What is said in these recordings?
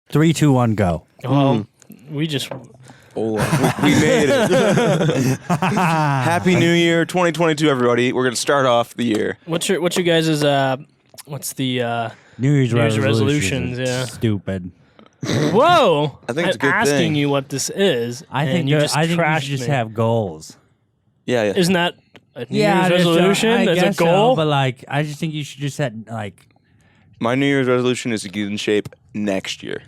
Three, 2, 1, go. Well, we just... we made it. Happy New Year 2022, everybody. We're going to start off the year. What's your guys' what's the New Year's resolutions? Yeah. Stupid. Whoa! I think it's a good asking thing. you what this is. I think you should just have goals. Yeah. Isn't that a New Year's resolution? I That's guess a goal? so, but like, I just think you should just set like. My New Year's resolution is to get in shape next year.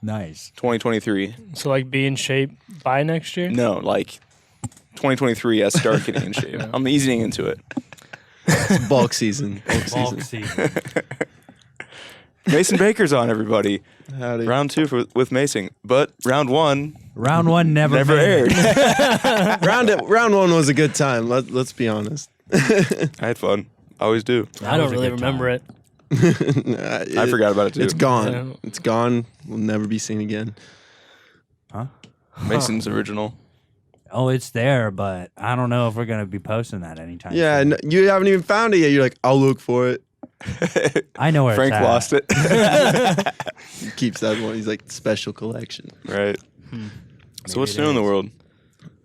Nice. 2023. So like be in shape by next year? No, like 2023 I start getting in shape. I'm easing into it. It's bulk season. Bulk season. Mason Baker's on, everybody. Howdy. Round 2 with Mason. But round 1 never aired. Round one was a good time. Let's be honest. I had fun. Always do. I don't really remember it. I forgot about it too. It's gone. Yeah. It's gone. Will never be seen again. Huh? Mason's original. Oh, it's there, but I don't know if we're gonna be posting that anytime. Yeah, soon. you haven't even found it yet. You're like, I'll look for it. I know where Frank it's at. lost it. He keeps that one. He's like special collection. Right. So what's Maybe new in it the is. world?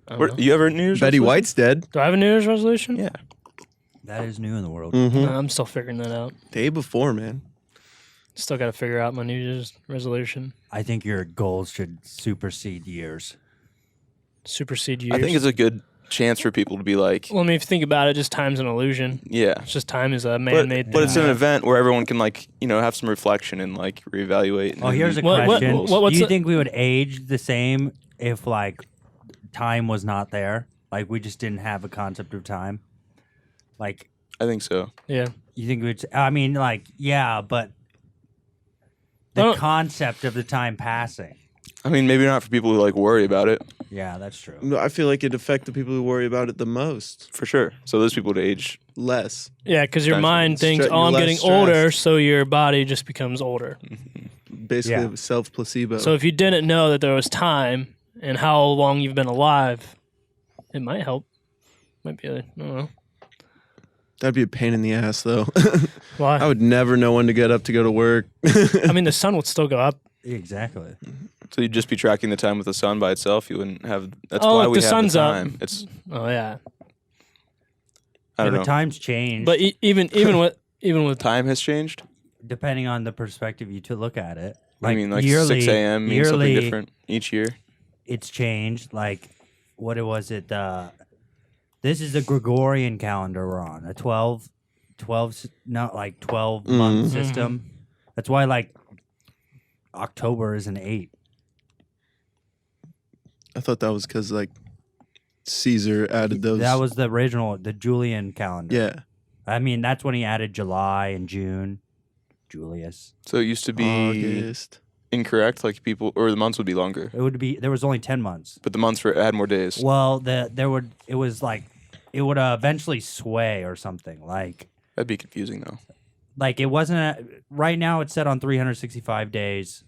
I don't know. You ever New Year's Betty resolution? White's dead. Do I have a New Year's resolution? Yeah. That is new in the world. Mm-hmm. No, I'm still figuring that out. Day before, man. Still got to figure out my New Year's resolution. I think your goals should supersede years. Supersede years. I think it's a good chance for people to be like, Well, I mean, if you think about it, just time's an illusion. yeah. It's just time is a man-made thing. But it's an event where everyone can have some reflection and reevaluate. Oh, here's a What- question. what's Do you the- think we would age the same if time was not there? Like we just didn't have a concept of time? Like I think so. Yeah. you think we'd I mean yeah, but I the don't- concept of the time passing. I mean, maybe not for people who worry about it, Yeah, that's true. No, I feel like it'd affect the people who worry about it the most. for sure. So those people would age. Less. Yeah, because your That's mind thinks, you're oh, I'm less getting stressed. older, so your body just becomes older. Basically, Yeah. self-placebo. So if you didn't know that there was time and how long you've been alive, it might help. Might be, I don't know. That'd be a pain in the ass, though. Why? I would never know when to get up to go to work. I mean, the sun would still go up. Exactly. So you'd just be tracking the time with the sun by itself. You wouldn't have. That's Oh, why if we the have sun's the up. time. It's. Oh, yeah. I don't But know. times change. But even with Time has changed. depending on the perspective you to look at it. I mean, yearly, 6 a.m. means something yearly, different each year. It's changed. What was it? This is the Gregorian calendar we're on. A 12 month system. That's why October is an 8. I thought that was because Caesar added those. That was the original, the Julian calendar. yeah. I mean, that's when he added July and June. Julius. So it used to be August. incorrect. The months would be longer, There was only 10 months. but the months had more days. Well, it would eventually sway or something. That'd be confusing though. It wasn't right now it's set on 365 days,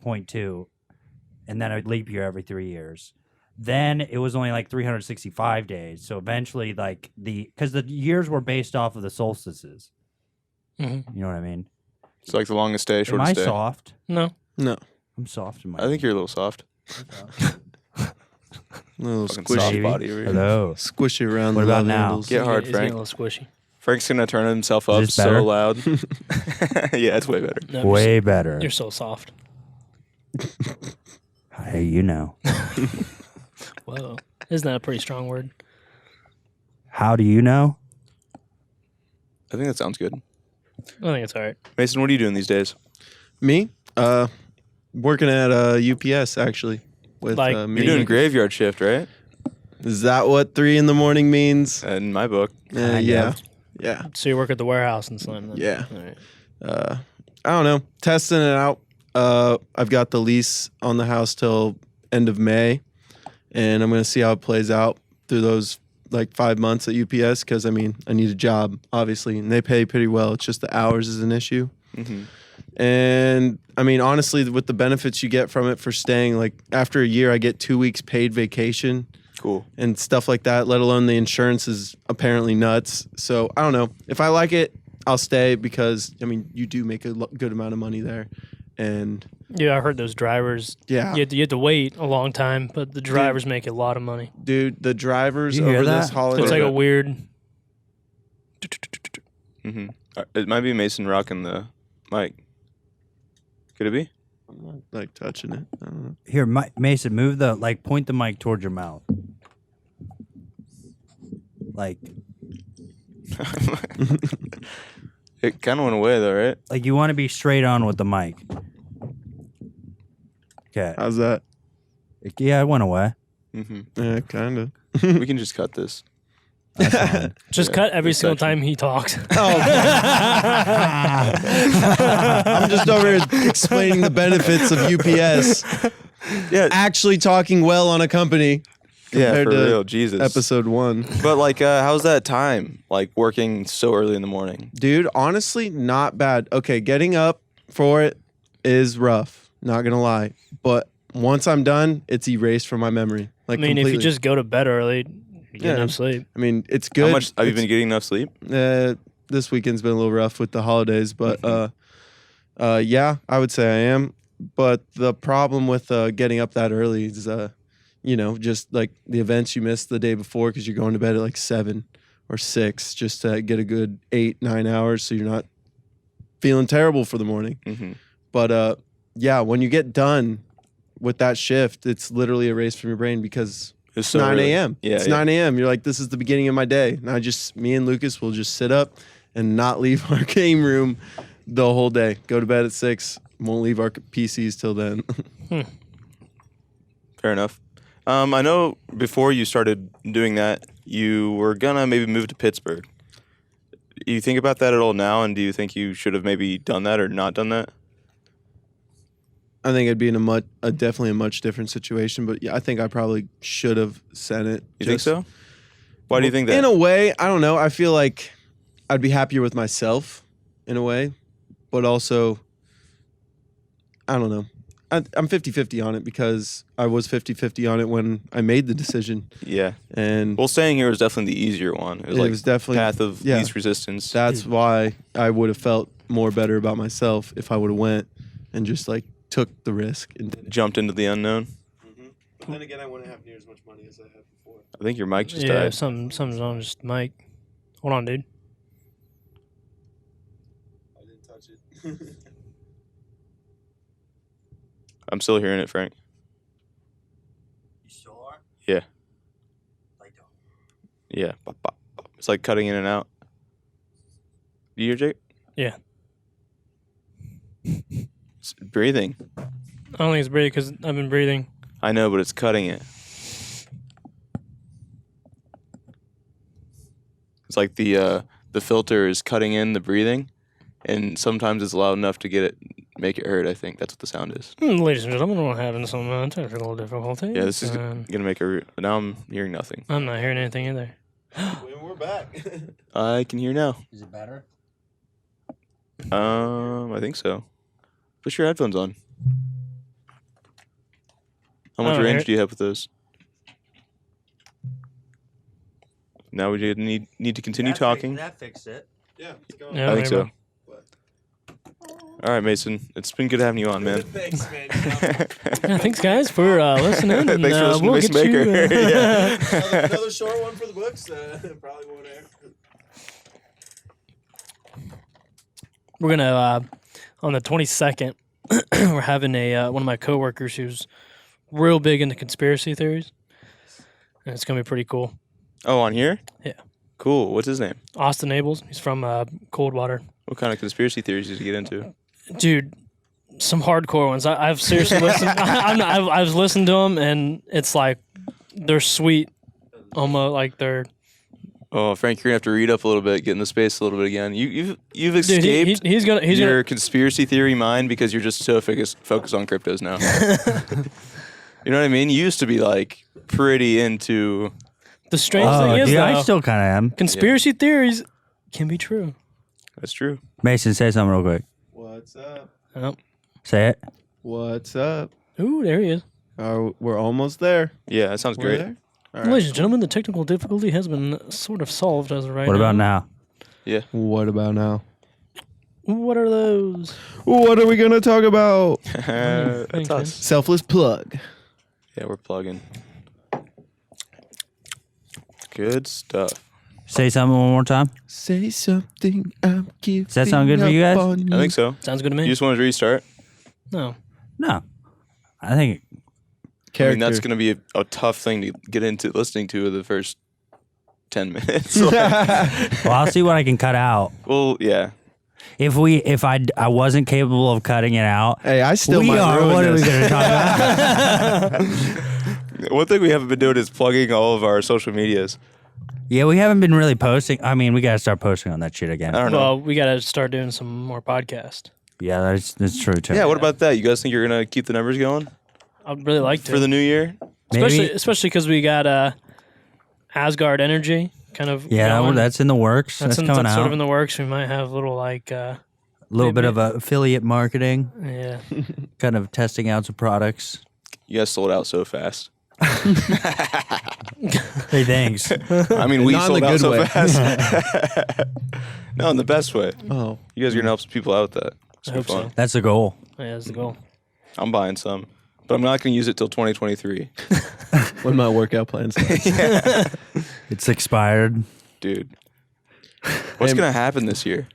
0.2, and then a leap year every 3 years. Then it was only 365 days. So eventually because the years were based off of the solstices. Mhm. You know what I mean? It's the longest day, Am I shortest day. soft? no. No. I'm soft in my I think you're a little soft. Little Fucking squishy. soft Baby. body over here. Hello. Squishy around What the about love now? handles. Get hard, He's getting Frank. a little squishy. Frank's gonna turn himself Is up this so better? loud. Yeah, it's way better. No, you're Way better. You're so soft. Hey, you know. Whoa. Isn't that a pretty strong word? How do you know? I think that sounds good. I think it's all right. Mason, what are you doing these days? Me? Working at UPS, actually. With Like- me. You're doing graveyard shift, right? Is that what 3 a.m. means? In my book. Kind Yeah. of. Yeah. So you work at the warehouse and something. Then? Yeah. All right. I don't know. Testing it out. I've got the lease on the house till end of May, and I'm going to see how it plays out through those like 5 months at UPS because, I mean, I need a job, obviously, and they pay pretty well. It's just the hours is an issue. Mm-hmm. And, I mean, honestly, with the benefits you get from it for staying, like after a year, I get 2 weeks paid vacation. Cool. And stuff like that, let alone the insurance is apparently nuts. So, I don't know. If I like it, I'll stay because, I mean, you do make a good amount of money there. And Yeah, I heard those drivers. yeah, You had to wait a long time, but the drivers make a lot of money. dude, the drivers You hear over that? this holiday. It's like a weird. Mm-hmm. It might be Mason rocking the mic. Could it be? I'm not like touching it. I don't know. Here, Mason, move point the mic towards your mouth. Like It kind of went away though, right? you want to be straight on with the mic. Okay. How's that? Yeah, it went away. Mm-hmm. Yeah, kind of. We can just cut this. Just Yeah, cut every this single section. time he talks. I'm just over here explaining the benefits of UPS. Yeah, Actually talking well on a company yeah, compared for to real, Jesus. episode 1. But like, how's that time? Like working so early in the morning. Dude, honestly, not bad. Okay, getting up for it is rough. Not going to lie. But once I'm done, it's erased from my memory. Like I mean, completely. if you just go to bed early, you get Yeah. enough sleep. I mean, it's good. How much have you It's- been getting enough sleep? This weekend's been a little rough with the holidays, but yeah, I would say I am. But the problem with getting up that early is, just like the events you missed the day before because you're going to bed at like 7 or 6 just to get a good 8-9 hours so you're not feeling terrible for the morning. Mm-hmm. But yeah, when you get done with that shift, it's literally erased from your brain because It's it's so 9 early. a.m. Yeah, It's yeah. 9 a.m. You're like, this is the beginning of my day. And me and Lucas will just sit up and not leave our game room the whole day. Go to bed at 6. Won't leave our PCs till then. Fair enough. I know before you started doing that, you were gonna maybe move to Pittsburgh. Do you think about that at all now, and do you think you should have maybe done that or not done that? I think it'd be in definitely a much different situation. But yeah, I think I probably should have sent it. You think so? Why do you think that? In a way, I don't know. I feel like I'd be happier with myself in a way. But also, I don't know. I'm 50-50 on it because I was 50-50 on it when I made the decision. Yeah. And Well, staying here was definitely the easier one. It was it like was definitely path of yeah. least resistance. That's why I would have felt more better about myself if I would have went and just like took the risk and did it. Jumped into the unknown. But then again, I wouldn't have near as much money as I had before. I think your mic just Yeah, died. something's on just mic. Hold on, dude. I didn't touch it. I'm still hearing it, Frank. You still are? Yeah. Like, Yeah. Bop, bop, bop. It's like cutting in and out. You hear Jake? Yeah. It's breathing. I don't think it's breathing because I've been breathing. I know, but it's cutting it. It's like the filter is cutting in the breathing, and sometimes it's loud enough to make it heard. I think that's what the sound is. Ladies and gentlemen, we're having some technical difficulties. Yeah, this is and gonna make now I'm hearing nothing. I'm not hearing anything either. We're back. I can hear now. is it better? I think so. Put your headphones on. How much Oh, range here- do you have with those? Now we need to continue talking. That fixed it. Yeah, it's going. Yeah, I think maybe. so. All right, Mason. It's been good having you on, man. Thanks, man. Yeah, thanks, guys, for listening. And, Thanks for listening to we'll Mason get you, Baker. Another short one for the books. Probably won't air. We're gonna on the 22nd. We're having one of my coworkers who's real big into conspiracy theories, and it's gonna be pretty cool. Oh, on here? Yeah. Cool. What's his name? Austin Abels. He's from Coldwater. What kind of conspiracy theories did you get into? Dude, some hardcore ones. I've seriously listened. I've listened to them, and it's like they're sweet, almost like they're Oh, Frank, you're gonna have to read up a little bit, get in the space a little bit again. You've Dude, escaped he's gonna your conspiracy theory mind because you're just so focused on cryptos now. You know what I mean? You used to be like pretty into. The strange thing is, dude, though, I still kind of am. conspiracy theories can be true. That's true. Mason, say something real quick. What's up? Oh. Say it. What's up? Ooh, there he is. We're almost there. Yeah, that sounds great. There? All right. Ladies and gentlemen, the technical difficulty has been sort of solved as of right What now. about now? Yeah. What about now? What are those? What are we gonna talk about? That's Thanks, us. Selfless plug. Yeah, we're plugging. Good stuff. Say something one more time. Say something. I'm giving. Does that sound good for you guys? I think so. Sounds good to You me. just wanted to restart? No. No. I think I mean, that's going to be a tough thing to get into listening to the first 10 minutes. well, I'll see what I can ut out. Well, yeah. If I wasn't capable of cutting it out, Hey, I still we might are. ruin What are we this. going to talk about? One thing we haven't been doing is plugging all of our social medias. Yeah, we haven't been really posting. I mean, we got to start posting on that shit again. I don't know. Well, we got to start doing some more podcasts. Yeah, that's true too. Yeah, what about that? You guys think you're going to keep the numbers going I'd really like to. for the new year? Maybe. Especially because we got Asgard Energy kind of Yeah, going. that's in the works. That's coming that's out. sort of in the works. We might have little like A little bit of affiliate marketing, yeah. kind of testing out some products. You guys sold out so fast. Hey, thanks. I mean, we Not in sold the out good so way. fast. No, in the best way. Oh, You guys are going to help some people out with that. It's I gonna hope be fun. so. That's the goal. Yeah, that's the goal. I'm buying some, but I'm not going to use it till 2023. when my workout plan starts. It's expired. Dude. What's Hey, going to happen this year?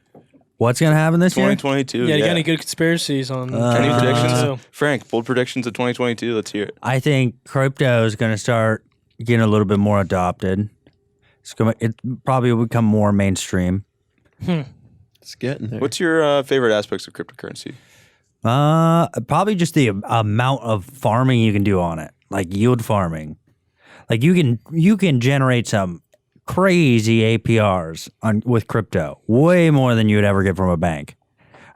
What's gonna happen this year? 2022. Yeah, you got any good conspiracies on Any predictions? 2022? Frank, bold predictions of 2022. Let's hear it. I think crypto is gonna start getting a little bit more adopted. It probably will become more mainstream. It's getting there. What's your favorite aspects of cryptocurrency? Probably just the amount of farming you can do on it, like yield farming. Like you can generate some crazy APRs with crypto, way more than you would ever get from a bank.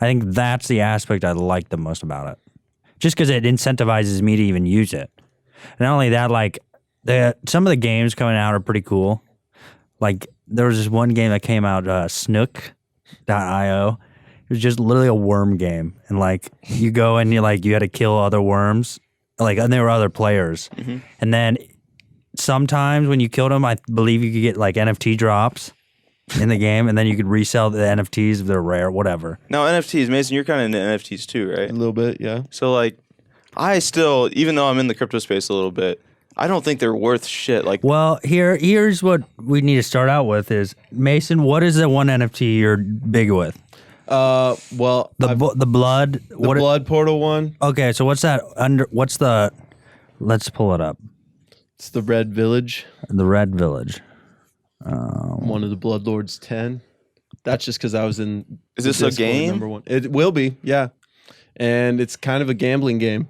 I think that's the aspect I like the most about it, just because it incentivizes me to even use it. Not only that, like some of the games coming out are pretty cool. Like there was this one game that came out, Snook.io. It was just literally a worm game, and like you go and you had to kill other worms, and there were other players, and then sometimes when you killed them, I believe you could get like NFT drops in the game, and then you could resell the NFTs if they're rare, whatever. Now, NFTs, Mason, you're kind of into NFTs too, right? A little bit, yeah. So, like, I still, even though I'm in the crypto space a little bit, I don't think they're worth shit. Like, Well, here's what we need to start out with is, Mason, what is the one NFT you're big with? Well, The blood. the blood portal one. Okay, so what's that what's the? Let's pull it up. It's the Red Village. The Red Village. One of the Blood Lords 10. That's just because I was in. Is the this a Discord game? Number one. It will be, yeah. And it's kind of a gambling game,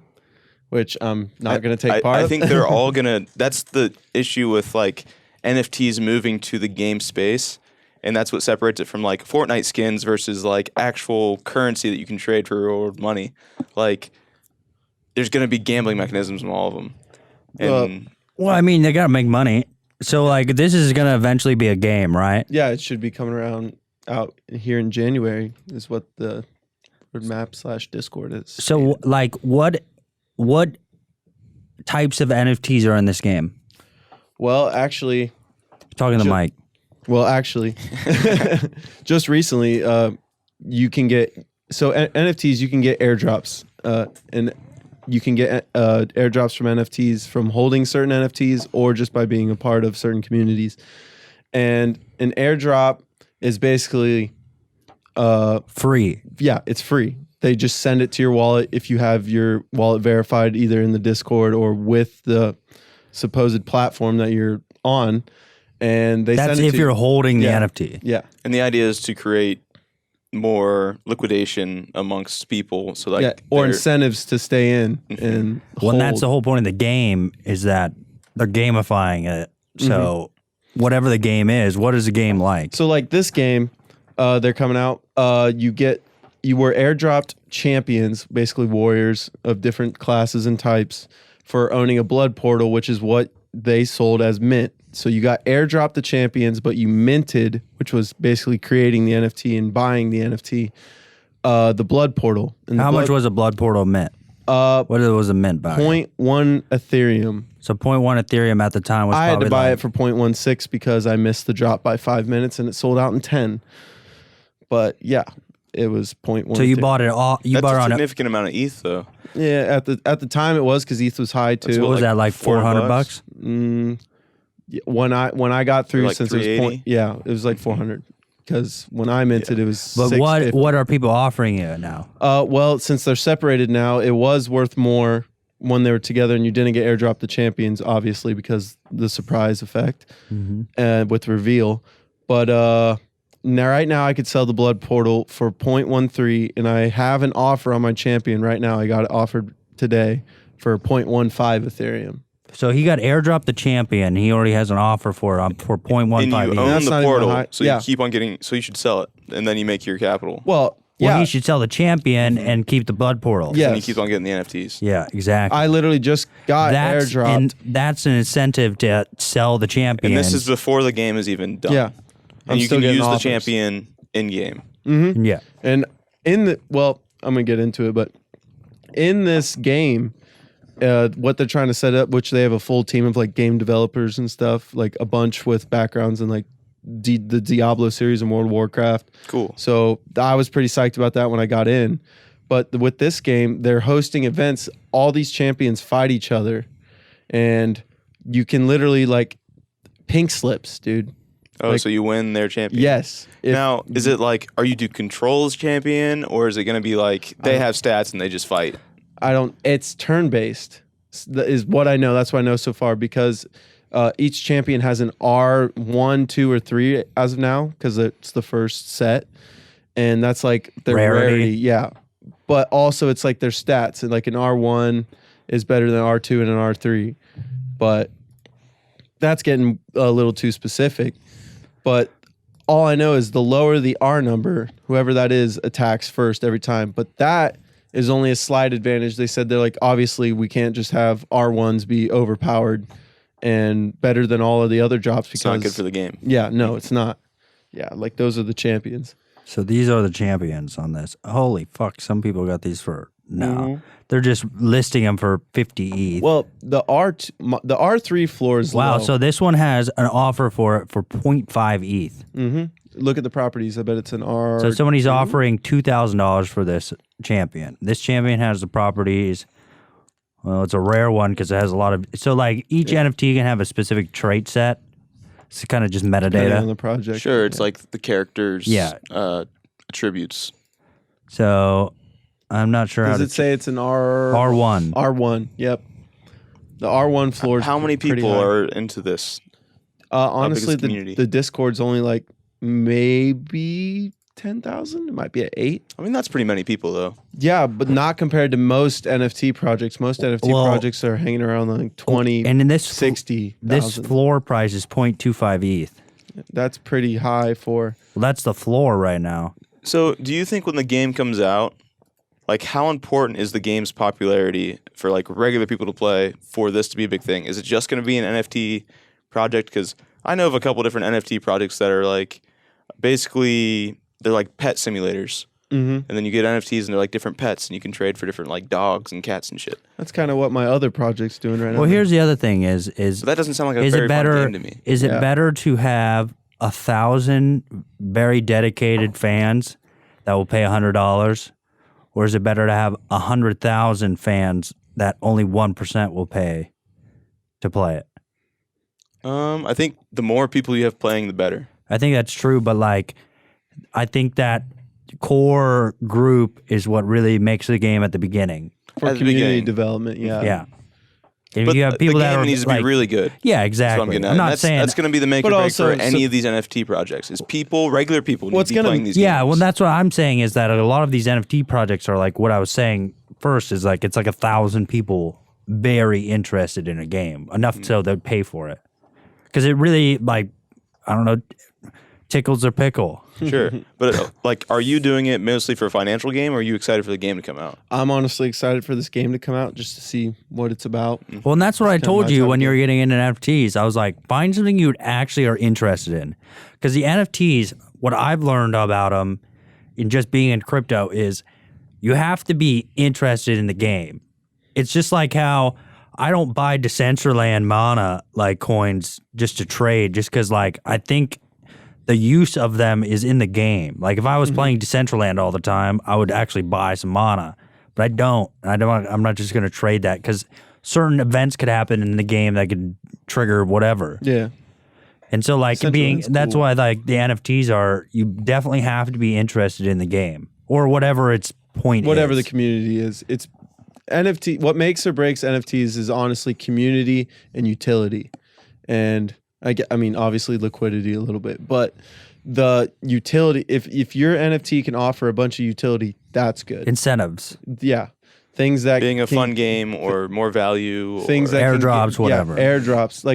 which I'm not going to take part I of. think they're all gonna. That's the issue with like NFTs moving to the game space, and that's what separates it from like Fortnite skins versus like actual currency that you can trade for real world money. Like, there's gonna be gambling mechanisms in all of them, and Well, I mean, they gotta make money. So like, this is gonna eventually be a game, right? Yeah, it should be coming around out here in January is what the roadmap / Discord is. So like, what types of NFTs are in this game? Well, actually, Talking to the mic. just recently, you can get NFTs. You can get airdrops, and you can get airdrops from NFTs from holding certain NFTs or just by being a part of certain communities. And an airdrop is basically, Free. yeah, it's free. They just send it to your wallet if you have your wallet verified either in the Discord or with the supposed platform that you're on. And they That's send it if to you're holding the Yeah. NFT. Yeah. and the idea is to create more liquidation amongst people. So like, Yeah, or they're- incentives to stay in and Well, and that's hold. the whole point of the game is that they're gamifying it. So whatever the game is, what is the game like? So like this game, they're coming out. You were airdropped champions, basically warriors of different classes and types, for owning a blood portal, which is what they sold as mint. So you got airdropped the champions, but you minted, which was basically creating the NFT and buying the NFT, the blood portal. And How much was a blood portal mint? What was a mint by? 0.1 Ethereum. So 0.1 Ethereum at the time was I had to probably buy like, it for 0.16 because I missed the drop by 5 minutes and it sold out in 10. But yeah, it was 0.1. So you bought it all. You That's bought it a on. significant amount of ETH, though. Yeah, at the time it was because ETH was high too. What was that like? $400? Yeah, when I got through, like since it was 380? it was like 400 because when I minted it was. But $650. what are people offering you now? Well, since they're separated now, it was worth more when they were together, and you didn't get airdrop the champions, obviously, because the surprise effect with reveal. But now, right now, I could sell the blood portal for 0.13, and I have an offer on my champion right now. I got it offered today for 0.15 Ethereum. So he got airdropped the champion. He already has an offer for 0.15. And you ETH. own That's the not even portal, high- so yeah. you keep on getting. So you should sell it, and then you make your capital. Well, Well, yeah, he should sell the champion and keep the blood portal. Yeah. And you keep on getting the NFTs. Yeah, exactly. I literally just got airdropped. And that's an incentive to sell the champion. And this is before the game is even done. Yeah. I'm And you still can getting use offers. the champion in game. Yeah. And I'm gonna get into it, but in this game, what they're trying to set up, which they have a full team of like game developers and stuff, like a bunch with backgrounds in like the Diablo series and World of Warcraft. Cool. So I was pretty psyched about that when I got in. But with this game, they're hosting events. All these champions fight each other, and you can literally like pink slips, dude. Oh, Like- so you win their champion. Yes. Now, is it like, are you do control as champion, or is it going to be like they have stats and they just fight? It's turn based, is what I know. That's what I know so far, because each champion has an R1, 2, or 3 as of now, because it's the first set, and that's like their rarity. Yeah, but also it's like their stats, and like an R1 is better than R2 and an R3, but that's getting a little too specific. But all I know is the lower the R number, whoever that is attacks first every time. But that is only a slight advantage. They said they're like, obviously we can't just have R1s be overpowered and better than all of the other drops, because It's not good for the game. Yeah, no, it's not. Yeah, like those are the champions. So these are the champions on this. Holy fuck! Some people got these for no. They're just listing them for 50 ETH. Well, the R3 floor is Wow. low. So this one has an offer for 0.5 ETH. Look at the properties. I bet it's an R. So somebody's offering $2,000 for this champion. This champion has the properties. Well, it's a rare one because it has a lot of. So like each NFT can have a specific trait set. It's kind of just depending on metadata. the project. Sure, it's like the characters' Yeah. attributes. So I'm not sure Does how it say it's an R? R1. R1. Yep. The R1 floor. How many people are into this? Honestly, community? the Discord's only like maybe 10,000. It might be at 8. I mean, that's pretty many people, though. Yeah, but not compared to most NFT projects. Most NFT Well- projects are hanging around like 20, And in this 60. this floor price is 0.25 ETH. That's pretty high for. Well, that's the floor right now. So, do you think when the game comes out, like, how important is the game's popularity for like regular people to play for this to be a big thing? Is it just going to be an NFT project? Because I know of a couple different NFT projects that are like basically they're like pet simulators, and then you get NFTs and they're like different pets, and you can trade for different like dogs and cats and shit. That's kind of what my other project's doing right now. Well, here's the other thing: is But that doesn't sound like a is very it better? fun game to me. Is it Yeah. better to have 1,000 very dedicated fans that will pay $100, or is it better to have 100,000 fans that only 1% will pay to play it? I think the more people you have playing, the better. I think that's true, but like, I think that core group is what really makes the game at the beginning. for at the community beginning. development. Yeah. Yeah. If But you have people the that game are needs to like, be really good. yeah, That's what exactly. I'm getting at. I'm not that's, saying that's going to be the make But or break also, for any so- of these NFT projects. Is people, regular people, need What's to be gonna- playing these yeah, games. well, that's what I'm saying is that a lot of these NFT projects are like what I was saying first is like it's like 1,000 people very interested in a game enough so they'd pay for it because it really like I don't know, tickles or pickle. Sure. But like, are you doing it mostly for a financial game, or are you excited for the game to come out? I'm honestly excited for this game to come out just to see what it's about. Well, and that's what I kinda told my you type when of you were getting into NFTs. I was like, find something you actually are interested in. Because the NFTs, what I've learned about them in just being in crypto is you have to be interested in the game. It's just like how I don't buy Decentraland mana like coins just to trade, just because like I think the use of them is in the game. Like if I was playing Decentraland all the time, I would actually buy some mana, but I don't. I'm not just going to trade that because certain events could happen in the game that could trigger whatever. Yeah. And so like Decentraland's that's cool. why like the NFTs are, you definitely have to be interested in the game or whatever its point Whatever is. the community is. It's NFT. What makes or breaks NFTs is honestly community and utility. And I mean, obviously liquidity a little bit, but the utility, if your NFT can offer a bunch of utility, that's good. Incentives. Yeah. Things that Being a can- fun game or more value. things or, that can Airdrops, get- whatever. Yeah, airdrops.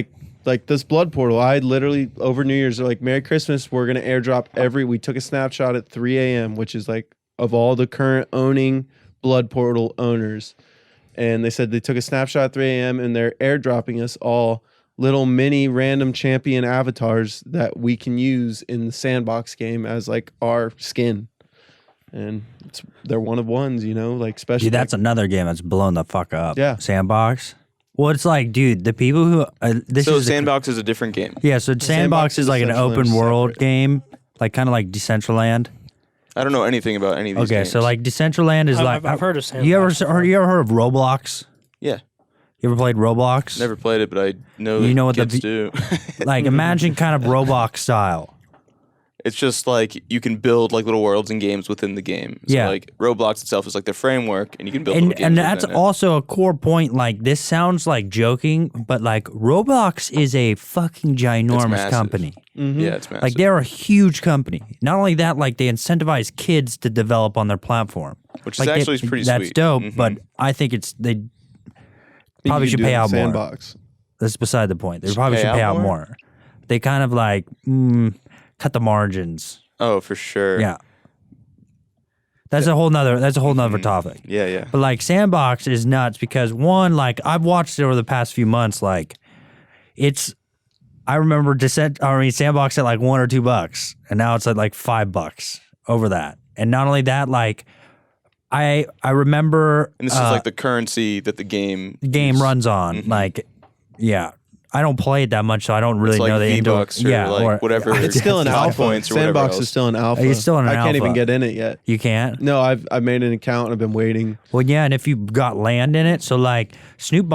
Like this blood portal. I literally over New Year's, they're like, Merry Christmas. We're gonna airdrop we took a snapshot at 3 a.m., which is like of all the current owning blood portal owners. And they said they took a snapshot at 3 a.m. and they're airdropping us all little mini random champion avatars that we can use in the sandbox game as like our skin. And they're one of ones, you know, like especially. Dude, that's another game that's blown the fuck up. Yeah. Sandbox. Well, it's like, dude, the people who this So is the- Sandbox is a different game. yeah. So Sandbox is like an Decentraland open is world separate. game, like kind of like Decentraland. I don't know anything about any of these Okay, games. so like Decentraland is like I've heard of You ever Sandbox. you ever heard of Roblox? Yeah. You ever played Roblox? Never played it, but I know You know what the kids do. Like imagine kind of Roblox style. It's just like you can build like little worlds and games within the game. So Yeah. like Roblox itself is like the framework, and you can build little games And that's within it. also a core point. Like this sounds like joking, but like Roblox is a fucking ginormous massive. company. Yeah, it's massive. Like they're a huge company. Not only that, like they incentivize kids to develop on their platform, Which like is actually pretty that's sweet. dope. Mhm. But I think they probably You should can do pay it in out more. Sandbox. That's beside the point. They Should probably pay should out pay out more? more. They kind of like cut the margins. Oh, for sure. Yeah. That's a whole nother topic. Yeah, yeah. But like Sandbox is nuts because one, like I've watched it over the past few months, like I remember Sandbox at like $1 or $2, and now it's at like $5 over that. And not only that, like I remember And this is like the currency that the game runs on. Like, yeah. I don't play it that much, so I don't really It's like know the V-Bucks or like whatever. It's still an Stock alpha. points or whatever Sandbox else. is still an alpha. It's still an I can't even alpha. get in it yet. You can't. No, I've made an account and I've been waiting. Well, yeah, and if you got land in it, so like Snoop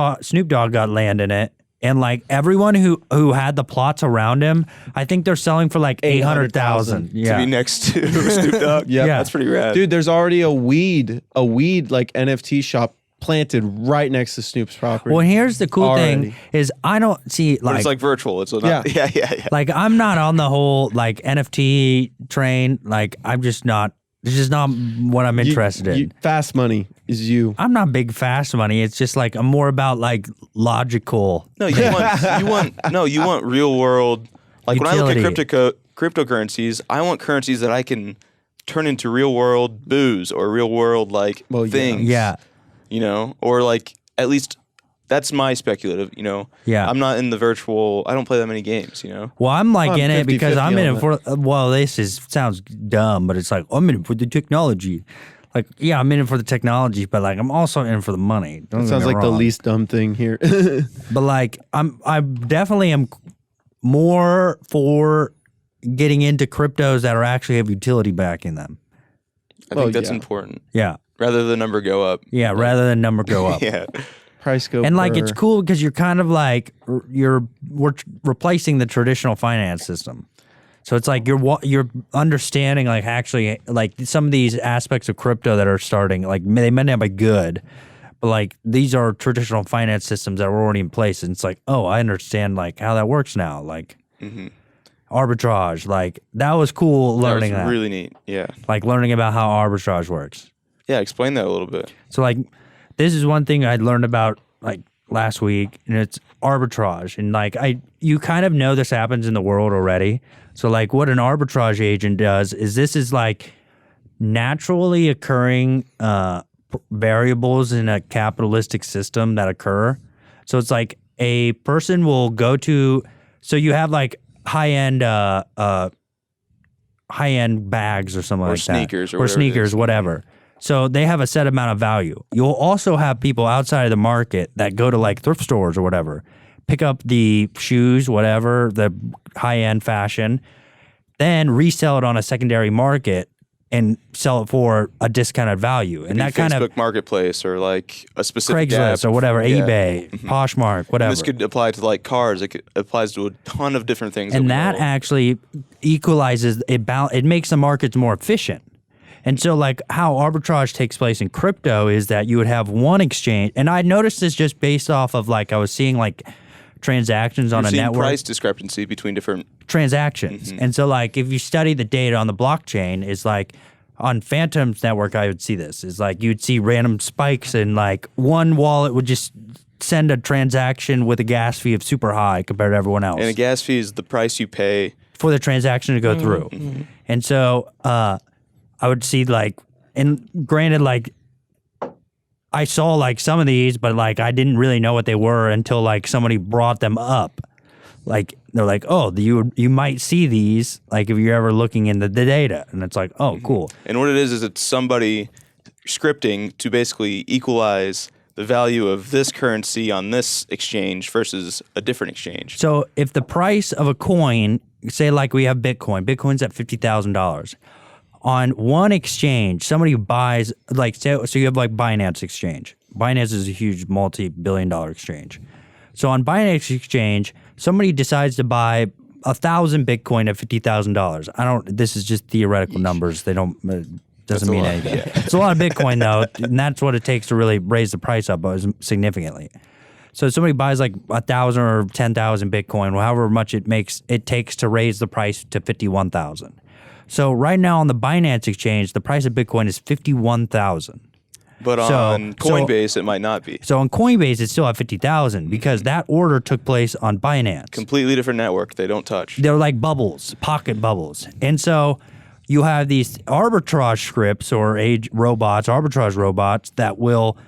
Dogg got land in it, and like everyone who had the plots around him, I think they're selling for like 800,000. to Yeah, be next to Snoop Dogg. Yeah. That's pretty rad. Dude, there's already a weed like NFT shop planted right next to Snoop's property. Well, here's the cool thing Already. is I don't see But it's like virtual. It's not, yeah. like I'm not on the whole like NFT train. Like I'm just not. It's just not what I'm interested in. Fast money is you. I'm not big fast money. It's just like I'm more about like logical. No, you want real world. Like when I look at cryptocurrencies, I want currencies that I can turn into real world booze or real world like things. Yeah. You know, or like at least that's my speculative. You know. Yeah. I'm not in the virtual. I don't play that many games. You know. Well, I'm like I'm in it because 50-50 I'm in on it for. Well, sounds dumb, but it's like I'm in it for the technology. Like, yeah, I'm in it for the technology, but like I'm also in it for the money. Don't It get sounds me like the wrong. least dumb thing here. But like I definitely am more for getting into cryptos that are actually have utility backing them. I Well, think that's yeah. important. Yeah. Rather the number go up. Yeah, rather than number go up. Yeah. Price go And like per- it's cool because you're kind of like we're replacing the traditional finance system. So it's like you're understanding like actually like some of these aspects of crypto that are starting like they may not be good, but like these are traditional finance systems that were already in place, and it's like, oh, I understand like how that works now. Like arbitrage, like that was cool learning that. Was that. really neat. Yeah. Like learning about how arbitrage works. Yeah. Explain that a little bit. So like this is one thing I learned about like last week, and it's arbitrage. And like you kind of know this happens in the world already. So like what an arbitrage agent does is this is like naturally occurring variables in a capitalistic system that occur. So it's like a person will go to, so you have like high-end bags or something like sneakers that. or whatever it sneakers, is. whatever. So they have a set amount of value. You'll also have people outside of the market that go to like thrift stores or whatever, pick up the shoes, whatever, the high-end fashion, then resell it on a secondary market and sell it for a discounted value. And that kind Facebook of Marketplace or like a specific Craigslist app. or whatever, Yeah. eBay, Poshmark, whatever. And this could apply to like cars. It applies to a ton of different things. And we that know. actually equalizes it makes the markets more efficient. And so like how arbitrage takes place in crypto is that you would have one exchange, and I noticed this just based off of like I was seeing like transactions on You're a seeing network. price discrepancy between different. Transactions. And so like if you study the data on the blockchain, is like on Phantom's network I would see this. Is like you'd see random spikes and like one wallet would just send a transaction with a gas fee of super high compared to everyone else And a gas fee is the price you pay. for the transaction to go through. And so I would see like, and granted, like I saw like some of these, but like I didn't really know what they were until like somebody brought them up. Like they're like, oh, you might see these like if you're ever looking into the data, and it's like, oh, cool. And what it is it's somebody scripting to basically equalize the value of this currency on this exchange versus a different exchange. So if the price of a coin, say like we have Bitcoin's at $50,000. On one exchange, somebody buys like so you have like Binance Exchange. Binance is a huge multi-billion-dollar exchange. So on Binance Exchange, somebody decides to buy 1,000 Bitcoin at $50,000. This is just theoretical numbers. They don't doesn't mean anything. Yeah. It's a lot of Bitcoin though, and that's what it takes to really raise the price up significantly. So somebody buys like 1,000 or 10,000 Bitcoin, however much it takes to raise the price to 51,000. So right now on the Binance exchange, the price of Bitcoin is 51,000. But on Coinbase, it might not be. So on Coinbase, it's still at 50,000 because that order took place on Binance. Completely different network. They don't touch. They're like bubbles, pocket bubbles. And so you have these arbitrage scripts or arbitrage robots that will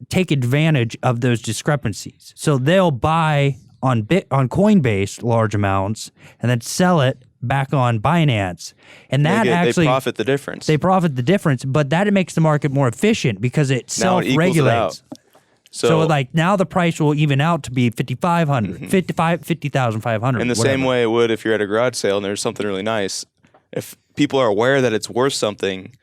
take advantage of those discrepancies. So they'll buy on Coinbase large amounts and then sell it back on Binance, and that they profit the difference. They profit the difference, but that makes the market more efficient because it Now it equals it self-regulates. out. So like now the price will even out to be 5,500, 50,500. in the same way it would if you're at a garage sale and there's something really nice. If people are aware that it's worth something,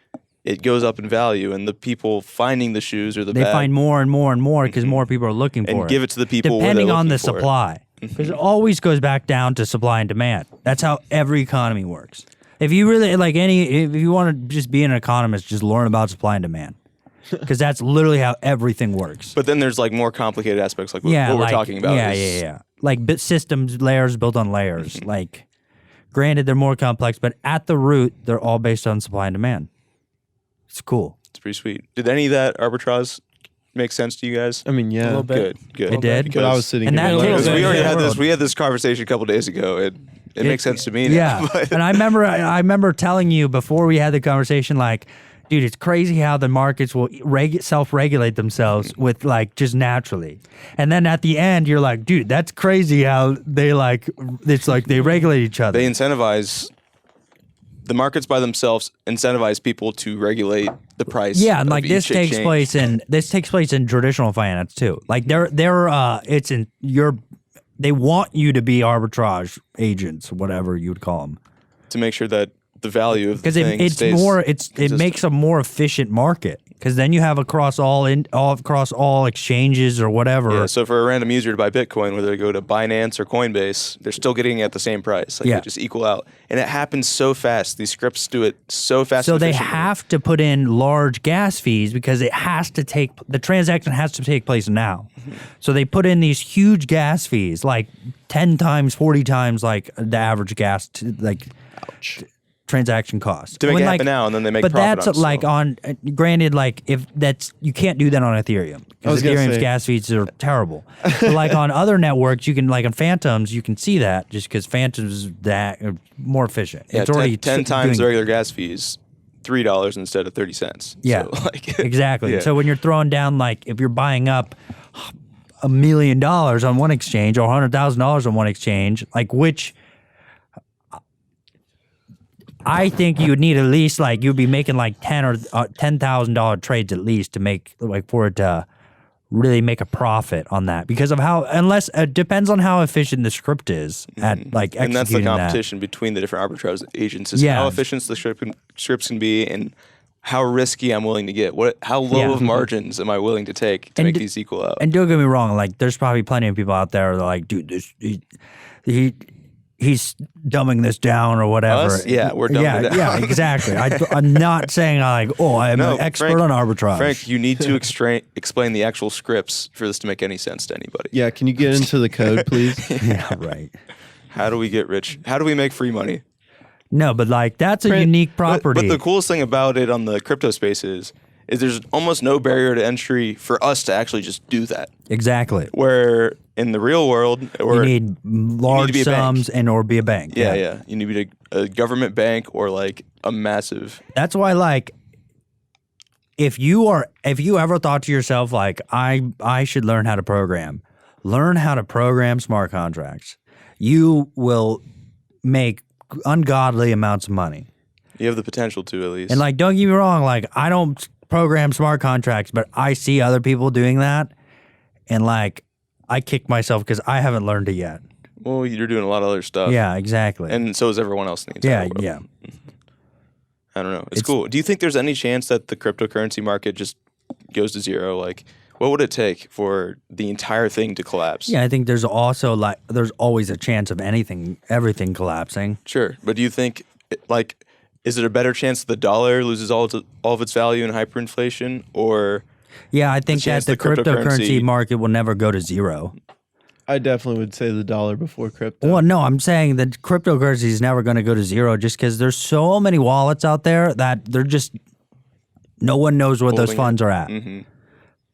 it goes up in value, and the people finding the shoes or the they bag find more and more and more because more people are looking for it. and give it to the people where depending they're on the looking for it. supply. Because it always goes back down to supply and demand. That's how every economy works. If you really if you want to just be an economist, just learn about supply and demand. Because that's literally how everything works. But then there's like more complicated aspects, like what we're talking about. Yeah. Like systems, layers built on layers. Like, granted, they're more complex, but at the root, they're all based on supply and demand. It's cool. It's pretty sweet. Did any of that arbitrage make sense to you guys? I mean, A yeah. little bit. Good. It did? But I was sitting And here that like, little Because bit- we already had world. we had this conversation a couple days ago. It makes sense to me now. Yeah, but- and I remember telling you before we had the conversation, like, dude, it's crazy how the markets will self-regulate themselves with like just naturally, and then at the end you're like, dude, that's crazy how they like it's like they regulate each other. they incentivize the markets by themselves incentivize people to regulate the price. Yeah, and of like this each takes exchange. place in traditional finance too. Like they want you to be arbitrage agents, whatever you would call them. to make sure that the value of the Because thing it stays makes a more efficient market. Because then you have across all exchanges or whatever. Yeah, so for a random user to buy Bitcoin, whether they go to Binance or Coinbase, they're still getting it at the same price. Like Yeah. they just equal out. And it happens so fast. These scripts do it so fast. So and they efficiently. have to put in large gas fees because the transaction has to take place now. So they put in these huge gas fees, like 10 times, 40 times like the average gas, transaction cost. to make When, it like, happen now, and then they make but profit that's on it. like still. on if that's you can't do that on Ethereum I because was gonna Ethereum's say- gas fees are terrible. But like on other networks, you can like on Phantoms, you can see that just because Phantoms is that more efficient. Yeah, It's already 10 times the doing- regular gas fees, $3 instead of 30 cents. Yeah, So, like, exactly. Yeah. So when you're throwing down like if you're buying up $1 million on one exchange or $100,000 on one exchange, like which I think you would need at least like you'd be making like $10,000 trades at least to make like for it to really make a profit on that because of how unless it depends on how efficient the script is at like and that's the executing that. competition between the different arbitrage agents is Yeah. how efficient the scripts can be and how risky I'm willing to get. How low Yeah. of margins am I willing to take to And make d- these equal out? And don't get me wrong, like there's probably plenty of people out there that are like, dude, he's dumbing this down or whatever. Us? Yeah, we're dumbing it down. Yeah, exactly. I'm not saying I'm an expert Frank, on arbitrage. Frank, you need to explain the actual scripts for this to make any sense to anybody. Yeah, can you get into the code, please? Yeah, right. How do we get rich? How do we make free money? No, but like that's a Print- unique property. But the coolest thing about it on the crypto space is there's almost no barrier to entry for us to actually just do that. Exactly. Where in the real world, You need large be a bank. sums and or be a bank. yeah, you need to be a government bank or like a massive. That's why like if you ever thought to yourself like I should learn how to program smart contracts, you will make ungodly amounts of money. You have the potential to at least. And like don't get me wrong, like I don't program smart contracts, but I see other people doing that and like I kick myself because I haven't learned it yet. well, you're doing a lot of other stuff. Yeah, exactly. And so is everyone else in the entire world. yeah. I don't know. It's cool. Do you think there's any chance that the cryptocurrency market just goes to zero? Like, what would it take for the entire thing to collapse? Yeah, I think there's also like there's always a chance of everything collapsing. Sure. But do you think, like, is it a better chance that the dollar loses all of its value in hyperinflation, or Yeah, I think that chance the the cryptocurrency- cryptocurrency market will never go to zero. I definitely would say the dollar before crypto. Well, no, I'm saying that cryptocurrency is never going to go to zero just because there's so many wallets out there that they're just no one knows where those Holding funds are at. Mm-hmm.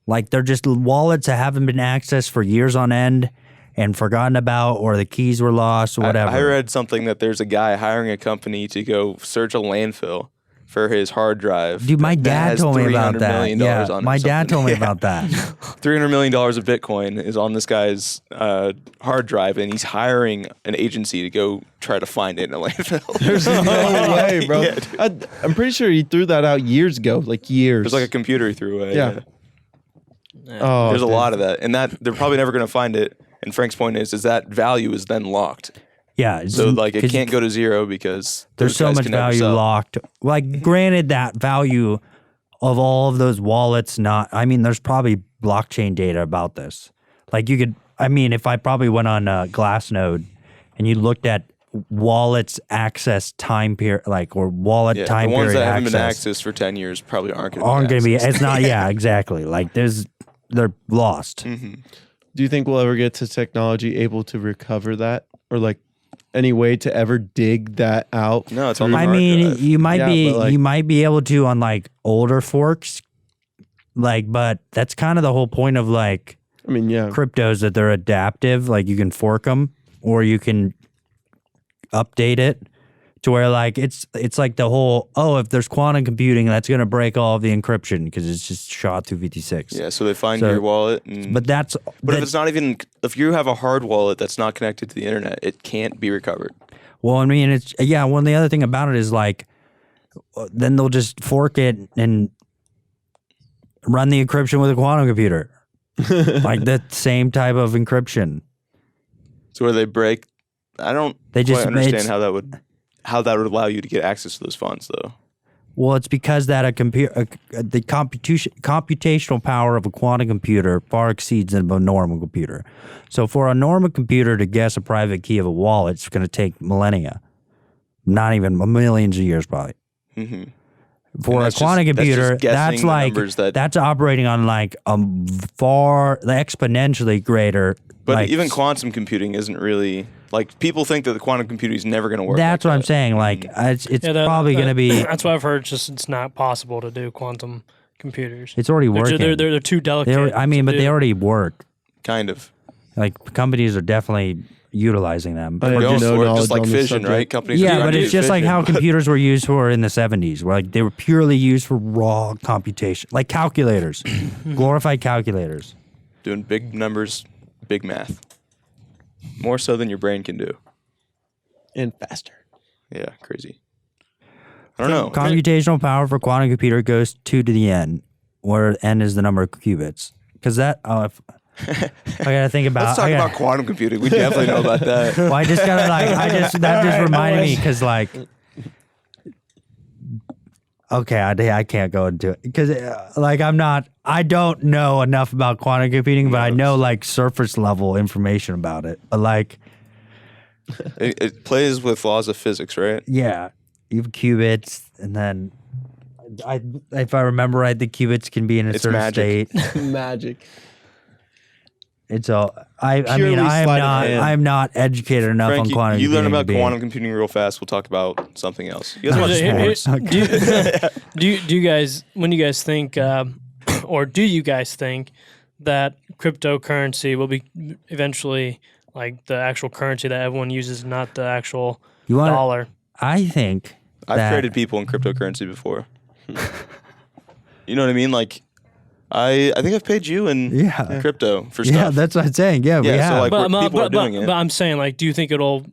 Like they're just wallets that haven't been accessed for years on end and forgotten about, or the keys were lost, or whatever. I read something that there's a guy hiring a company to go search a landfill for his hard drive. Dude, my that dad has told me about $300 that. million Yeah, on it my or dad something. told me Yeah. about that. $300 million of Bitcoin is on this guy's hard drive, and he's hiring an agency to go try to find it in a landfill. There's no way, bro. Yeah, dude. I'm pretty sure he threw that out years ago, like years. There's like a computer he threw away. Yeah. Oh, There's a dude. lot of that, and that they're probably never going to find it. And Frank's point is that value is then locked. Yeah, So like it 'cause can't go to zero because there's those so guys much can never value sell. locked. Like, granted, that value of all of those wallets, there's probably blockchain data about this. Like, you could, if I probably went on Glassnode and you looked at wallets access time period, like, or wallet Yeah, time the ones period that haven't been access accessed for 10 years probably aren't going aren't going to be. accessed. It's not. Yeah, exactly. Like, they're lost. Do you think we'll ever get to technology able to recover that, or like any way to ever dig that out? No, it's on the I hard mean, drive. you might Yeah, be but, like- you might be able to on like older forks, like, but that's kind of the whole point of like I mean, yeah. cryptos, that they're adaptive. Like, you can fork them or you can update it to where like it's like the whole, if there's quantum computing, that's going to break all of the encryption because it's just SHA-256. Yeah, so they find So- your wallet. And, But if it's not even, if you have a hard wallet that's not connected to the internet, it can't be recovered. well, it's Well, the other thing about it is like, then they'll just fork it and run the encryption with a quantum computer, like the same type of encryption. So where they break, I don't They just- quite understand it's- how that would allow you to get access to those funds, though. Well, it's because that the computational power of a quantum computer far exceeds that of a normal computer. So for a normal computer to guess a private key of a wallet, it's going to take millennia, not even millions of years, probably. Mm-hmm. For And a that's quantum just- that's computer, just guessing that's the like numbers that- that's operating on like a far exponentially greater But like, even quantum computing isn't really like people think that the quantum computing is never going to work. That's like what I'm that. saying. Like it's probably going to be. That's what I've heard. Just it's not possible to do quantum computers. It's already working. They're too delicate. But they already work. Kind of. Like companies are definitely utilizing them. I We're have going no for it, knowledge just like on the fission, subject. right? Companies. are Yeah, trying but to it's do just like fission. how computers were used for in the 70s, where like they were purely used for raw computation, like calculators, glorified calculators. Doing big numbers, big math. More so than your brain can do. And faster. Yeah, crazy. I don't know. Computational power for quantum computer goes 2 to the n, where n is the number of qubits. Because that, I gotta think about. Let's talk about quantum computing. We definitely know about that. Well, I just gotta that just reminded me because like, okay, I can't go into it because like I don't know enough about quantum computing, but I know like surface level information about it. But like, It plays with laws of physics, right? yeah, you have qubits, and then if I remember right, the qubits can be in a It's certain magic. state. Magic. It's all. I Purely mean, sleight of hand. I'm not educated enough Frank, on quantum you computing. learn about to be- quantum computing real fast. We'll talk about something else. You guys watch Here- sports? do you guys, when you guys think, or do you guys think that cryptocurrency will be eventually like the actual currency that everyone uses, not the actual You want? dollar? I think I've that- traded people in cryptocurrency before. You know what I mean? Like, I think I've paid you in Yeah. crypto for stuff. Yeah, that's what I'm saying. Yeah, we Yeah, so, have. like, people are doing it. But I'm saying, like, do you think it'll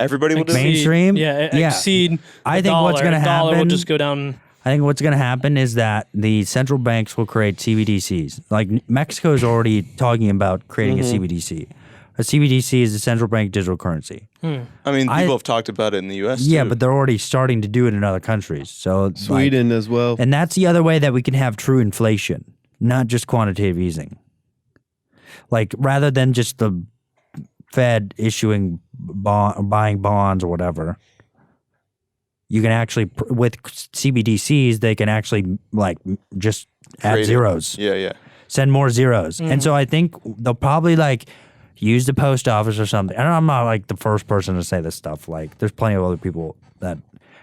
Everybody will do exceed, it. Mainstream? Yeah, Yeah. exceed. I the think what's dollar. gonna The dollar will happen- just go down. I think what's going to happen is that the central banks will create CBDCs. Like Mexico is already talking about creating a CBDC. A CBDC is a central bank digital currency. I mean, people have talked about it in the U.S. Yeah, too. but they're already starting to do it in other countries. So like- Sweden as well. and that's the other way that we can have true inflation, not just quantitative easing. Like rather than just the Fed issuing buying bonds or whatever, you can actually with CBDCs they can actually like just add Create it. zeros, Yeah. send more zeros, and so I think they'll probably like use the post office or something. And I'm not like the first person to say this stuff. Like there's plenty of other people that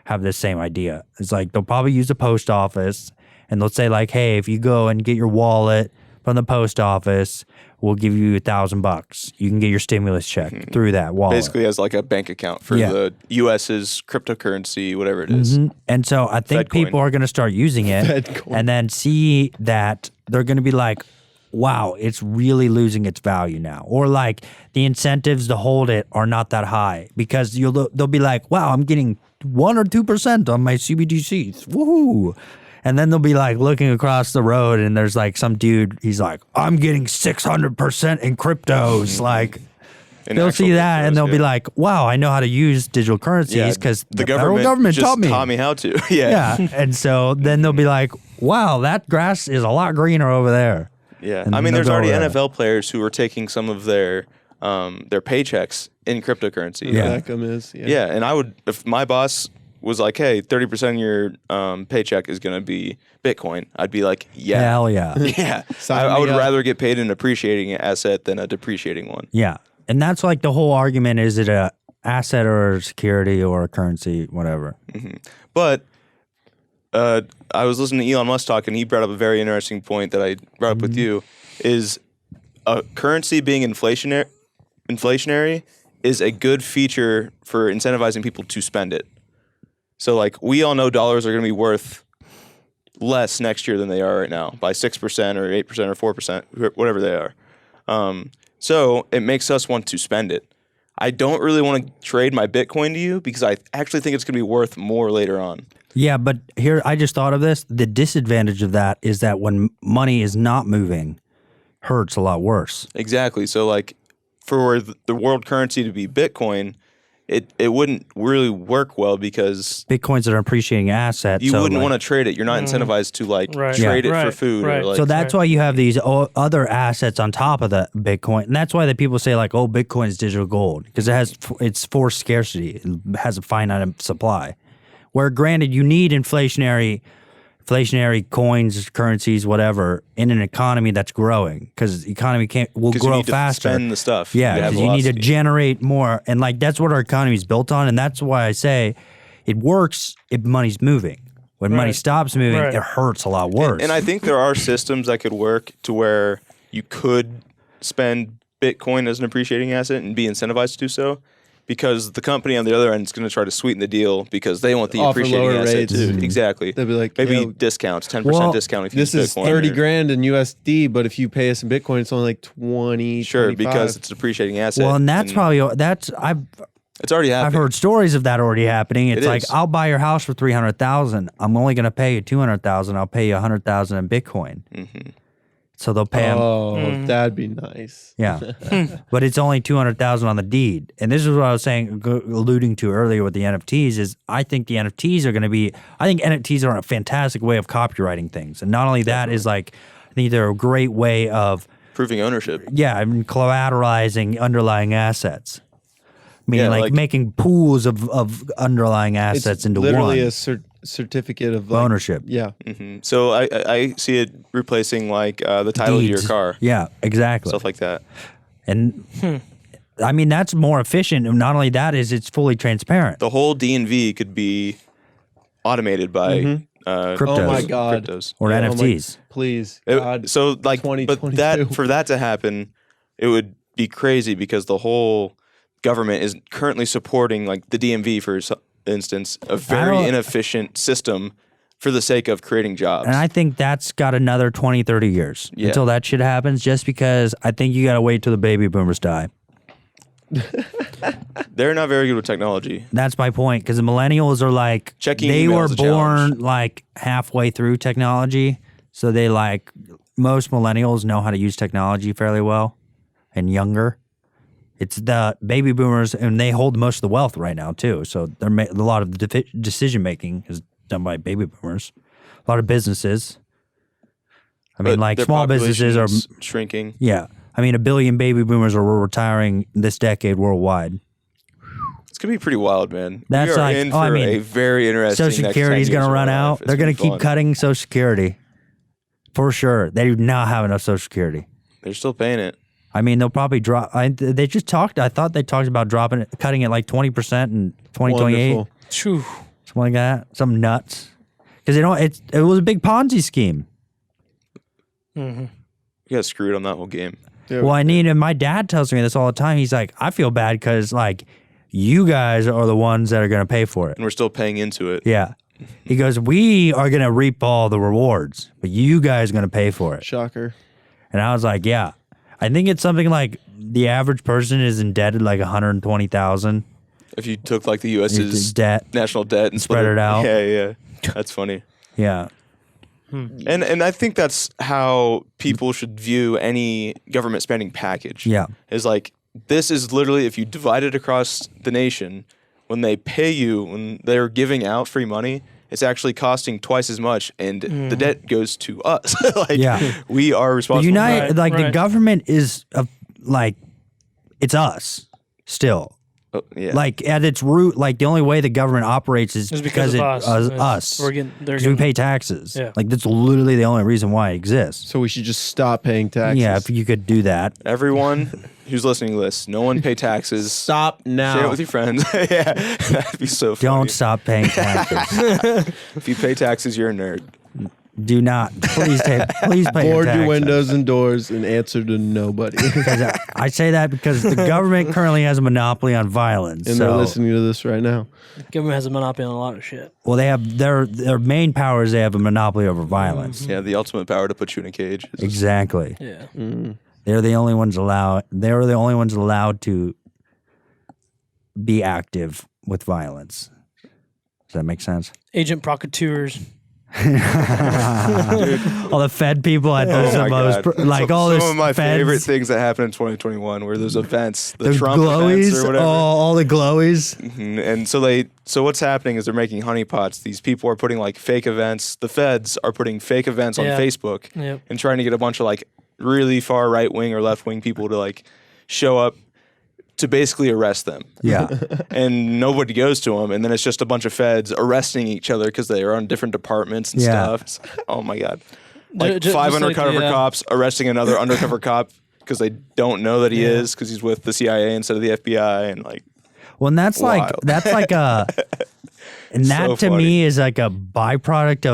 have this same idea. It's like they'll probably use the post office and they'll say like, hey, if you go and get your wallet from the post office, we'll give you $1,000. You can get your stimulus check through that wallet. Basically, as like a bank account for Yeah. the U.S.'s cryptocurrency, whatever it is. And so I think Fedcoin. people are going to start using it Fedcoin. and then see that they're going to be like, wow, it's really losing its value now. Or like the incentives to hold it are not that high because they'll be like, wow, I'm getting 1 or 2% on my CBDCs. Woohoo. And then they'll be like looking across the road and there's like some dude, he's like, I'm getting 600% in cryptos. Like, In they'll actual see that and cryptos, they'll be yeah. like, wow, I know how to use digital currencies because the federal government just taught me. how to. Yeah. Yeah. And so then they'll be like, wow, that grass is a lot greener over there. Yeah. And I mean, they'll there's go already over that. NFL players who are taking some of their paychecks in cryptocurrency. Yeah. Beckham is. Yeah. Yeah, and I would, if my boss was like, hey, 30% of your paycheck is going to be Bitcoin, I'd be like, yeah. Hell yeah. Yeah. Sign I me would up. rather get paid an appreciating asset than a depreciating one. Yeah. And that's like the whole argument. Is it a asset or a security or a currency, whatever? But I was listening to Elon Musk talk, and he brought up a very interesting point that I brought up with you, is a currency being inflationary is a good feature for incentivizing people to spend it. So, like, we all know dollars are going to be worth less next year than they are right now by 6% or 8% or 4%, whatever they are. So it makes us want to spend it. I don't really want to trade my Bitcoin to you because I actually think it's going to be worth more later on. Yeah. But here, I just thought of this. The disadvantage of that is that when money is not moving, hurts a lot worse. Exactly. So, like, for the world currency to be Bitcoin, it wouldn't really work well because Bitcoin's an appreciating asset. you so wouldn't like- want to trade it. You're not incentivized to like Right. trade Yeah. it for Right. food Right. or like. So that's why you have these other assets on top of the Bitcoin, and that's why the people say like, "Oh, Bitcoin is digital gold" because it's forced scarcity. It has a finite supply. Where granted, you need inflationary inflationary coins, currencies, whatever, in an economy that's growing, because the economy will 'Cause you grow need to faster. spend the stuff. Yeah, You have because you need to velocity. generate more, and like that's what our economy is built on, and that's why I say it works if money's moving. When money Right. stops moving, Right. it hurts a lot worse. And I think there are systems that could work to where you could spend Bitcoin as an appreciating asset and be incentivized to do so, because the company on the other end is going to try to sweeten the deal because they want the Offer appreciating lower asset rates. too. Mhm. Exactly. They'll be like, Maybe "Yo, discounts, 10% Well, discount if you this use is Bitcoin. 30 or- grand in USD, but if you pay us in Bitcoin, it's only like 20. Sure, 25. because it's an appreciating asset. well, and that's probably I've it's already I've happening. heard stories of that already happening. It's It like is. I'll buy your house for 300,000. I'm only going to pay you 200,000. I'll pay you 100,000 in Bitcoin. Mhm. So they'll pay them. Oh, that'd be nice. Yeah, but it's only 200,000 on the deed. And this is what I was saying, alluding to earlier with the NFTs. Is I think the NFTs are going to be. I think NFTs are a fantastic way of copywriting things, and not only that is like, I think they're a great way of Proving ownership. I mean, collateralizing underlying assets. Meaning Yeah, like like- making pools of underlying assets It's into literally one a certificate of like, ownership. Yeah. Hmm. So I see it replacing like the title Deeds. to your car, Yeah, exactly. stuff like that. And I mean that's more efficient. And not only that is it's fully transparent. The whole D&V could be automated by Cryptos. Oh my God. cryptos. Or Yeah, NFTs. Please. It- God. so like, but 2022. for that to happen, it would be crazy because the whole government is currently supporting like the DMV, for instance, a very don't- inefficient system for the sake of creating jobs. And I think that's got another 20, 30 years Yeah. until that shit happens, just because I think you got to wait till the baby boomers die. They're not very good with technology. That's my point, because the millennials are like, Checking they email were is a born challenge. like halfway through technology. So they like, most millennials know how to use technology fairly well and younger. It's the baby boomers, and they hold most of the wealth right now too. So they're a lot of the decision making is done by baby boomers. A lot of businesses. I mean, But like their small businesses are. population's shrinking. Yeah, I mean, 1 billion baby boomers are retiring this decade worldwide. It's gonna be pretty wild, man. That's we are like- in oh, I for mean, a very interesting. Social next Security 10 is going years to of run our out. life. It's They're going gonna to be keep fun. cutting Social Security for sure. They do not have enough Social Security. They're still paying it. I mean, they'll probably drop. They just talked. I thought they talked about cutting it like 20% in 2028, Wonderful. Phew. something like that. Some nuts, because they don't. It was a big Ponzi scheme. You got screwed on that whole game. Yeah. Well, I need, and my dad tells me this all the time. He's like, I feel bad because like you guys are the ones that are going to pay for it. And we're still paying into it. Yeah. He goes, we are going to reap all the rewards, but you guys are going to pay for it. Shocker. And I was like, yeah. I think it's something like the average person is indebted like 120,000. If you took like the It's U.S.'s debt. national debt and Spread split it out. Yeah. That's funny. Yeah. And I think that's how people should view any government spending package. Yeah. Is like, this is literally, if you divide it across the nation, when they pay you, when they're giving out free money, it's actually costing twice as much, and the debt goes to us. Like, Yeah. we are The responsible. United, Right, like the right. government is like, it's us still. Yeah. Like at its root, like the only way the government operates is It's because of us. us. They're Because we pay taxes. Yeah. Like that's literally the only reason why it exists. So we should just stop paying taxes. Yeah, if you could do that. Everyone who's listening to this, no one pay taxes. Stop now. Share it with your friends. Yeah, that'd be so funny. Don't stop paying taxes. If you pay taxes, you're a nerd. Do not. Please pay your Board taxes. your windows and doors and answer to nobody. I say that because the government currently has a monopoly on violence. And so, they're listening to this right now. Government has a monopoly on a lot of shit. well, they have their main power is they have a monopoly over violence. Yeah, the ultimate power to put you in a cage. Exactly. Yeah. They're the only ones allowed. They're the only ones allowed to be active with violence. Does that make sense? Agent provocateurs. All the Fed people at those Oh my most God. like some, all some this of my Feds, favorite things that happened in 2021 were those events, the those Trump events glowies, or whatever. all the glowies. Mhm. And so what's happening is they're making honeypots. These people are putting like fake events. The Feds are putting fake events on Yeah. Facebook Yep. and trying to get a bunch of like really far right wing or left wing people to like show up to basically arrest them. Yeah. And nobody goes to them, and then it's just a bunch of feds arresting each other because they are on different departments and Yeah. stuff. It's oh my god, like Just five like undercover the, cops arresting another undercover cop because they don't know that he is because he's with the CIA instead of the FBI, and like Well, and that's Wild. and that So to funny. me is like a byproduct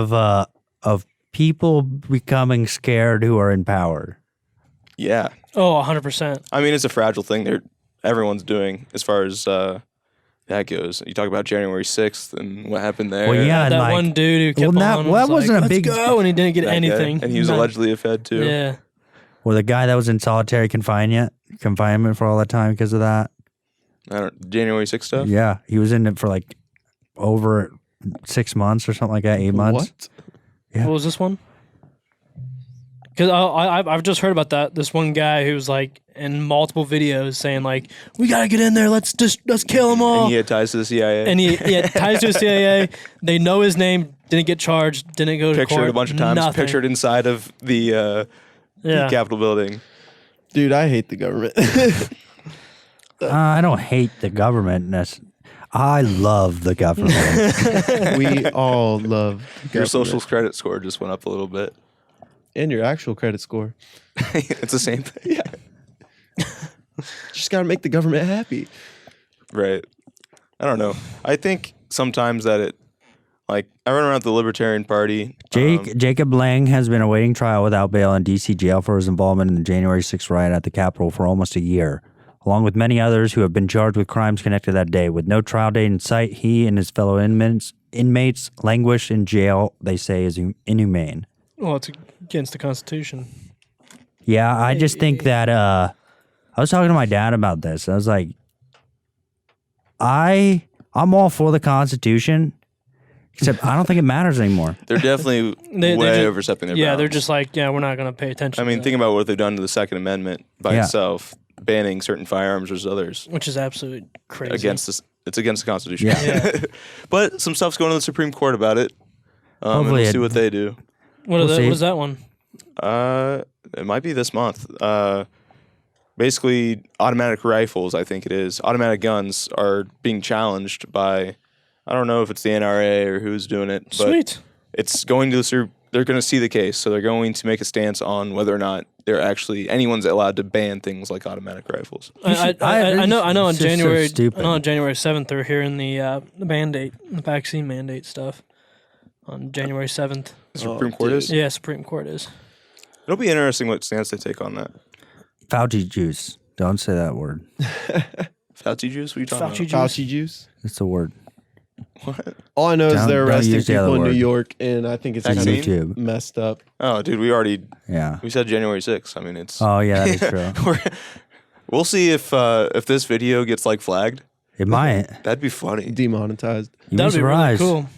of people becoming scared who are in power. yeah. Oh, 100%. I mean, it's a fragile thing. Everyone's doing as far as that goes. You talk about January 6th and what happened there. Well, yeah, That and like, one dude who kept well, on that was wasn't like, a big- let's go, and he didn't get that guy. anything. And he was Not- allegedly a Fed too. Yeah. or the guy that was in solitary confinement for all that time because of that. I don't January 6th stuff. Yeah, he was in it for like over 6 months or something like that, 8 months. What? Yeah. What was this one? Because I've just heard about that. This one guy who was like in multiple videos saying like, "We gotta get in there. Let's kill them all." And he had ties to the CIA. And he had ties to the CIA. They know his name. Didn't get charged. Didn't go to pictured court. a bunch of times. Nothing. Pictured inside of the Yeah. Capitol building. Dude, I hate the government. I don't hate the government. I love the government. We all love the Your government. social credit score just went up a little bit. and your actual credit score. It's the same thing. Yeah. Just got to make the government happy. Right. I don't know. I think sometimes that it, like, I run around the Libertarian Party. Jacob Lang has been awaiting trial without bail in D.C. jail for his involvement in the January 6th riot at the Capitol for almost a year, along with many others who have been charged with crimes connected to that day. With no trial date in sight, he and his fellow inmates languish in jail, they say is inhumane. Well, it's against the Constitution. Yeah, I just think that I was talking to my dad about this. I was like, I'm all for the Constitution, except I don't think it matters anymore. They're definitely They're way just- overstepping their Yeah, bounds. they're just like, yeah, we're not going to pay attention. I mean, to think that, about what they've done to the Second Amendment by Yeah. itself, banning certain firearms versus others which is absolutely crazy. against this. It's against the Constitution. Yeah. But some stuff's going to the Supreme Court about it. And Hopefully we'll it- see what they do. What see. is that one? It might be this month. Basically, automatic rifles, I think it is. Automatic guns are being challenged by, I don't know if it's the NRA or who's doing it, but Sweet. it's going to they're going to see the case, so they're going to make a stance on whether or not anyone's allowed to ban things like automatic rifles. I know. On it's just so January, stupid. I know on January 7th they're hearing the mandate, the vaccine mandate stuff. On January 7th. The Supreme Court dude. is. Yeah, Supreme Court is. It'll be interesting what stance they take on that. Fauci juice. Don't say that word. Fauci juice? What are you talking Fauci about? juice. Fauci juice. It's a word. What? All I know is Don't- they're don't arresting use the other people in New word. York, and I think it's On Vaccine? YouTube. messed up. Oh, dude, Yeah. we said January 6th. I mean, it's. Oh, yeah, that is true. We'll see if this video gets like flagged. It might. That'd be funny. Demonetized. You'd That'd be be really surprised. cool.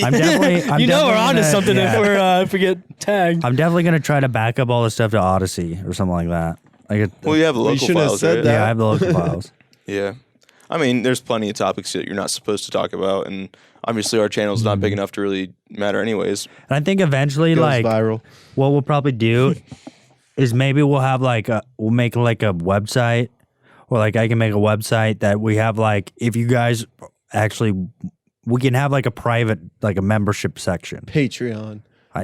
I'm definitely. I'm You know we're definitely onto gonna- something yeah. if we get tagged. I'm definitely gonna try to back up all the stuff to Odyssey or something like that. Well, you have the Well, you local shouldn't have files, said right? that. Yeah, I have the local files. Yeah. I mean, there's plenty of topics that you're not supposed to talk about, and obviously our channel's not big enough to really matter anyways. And I think eventually, Goes like, viral. what we'll probably do is maybe we'll have we'll make like a website, or like I can make a website that we have like, if you guys actually, we can have like a private, like a membership section. Patreon.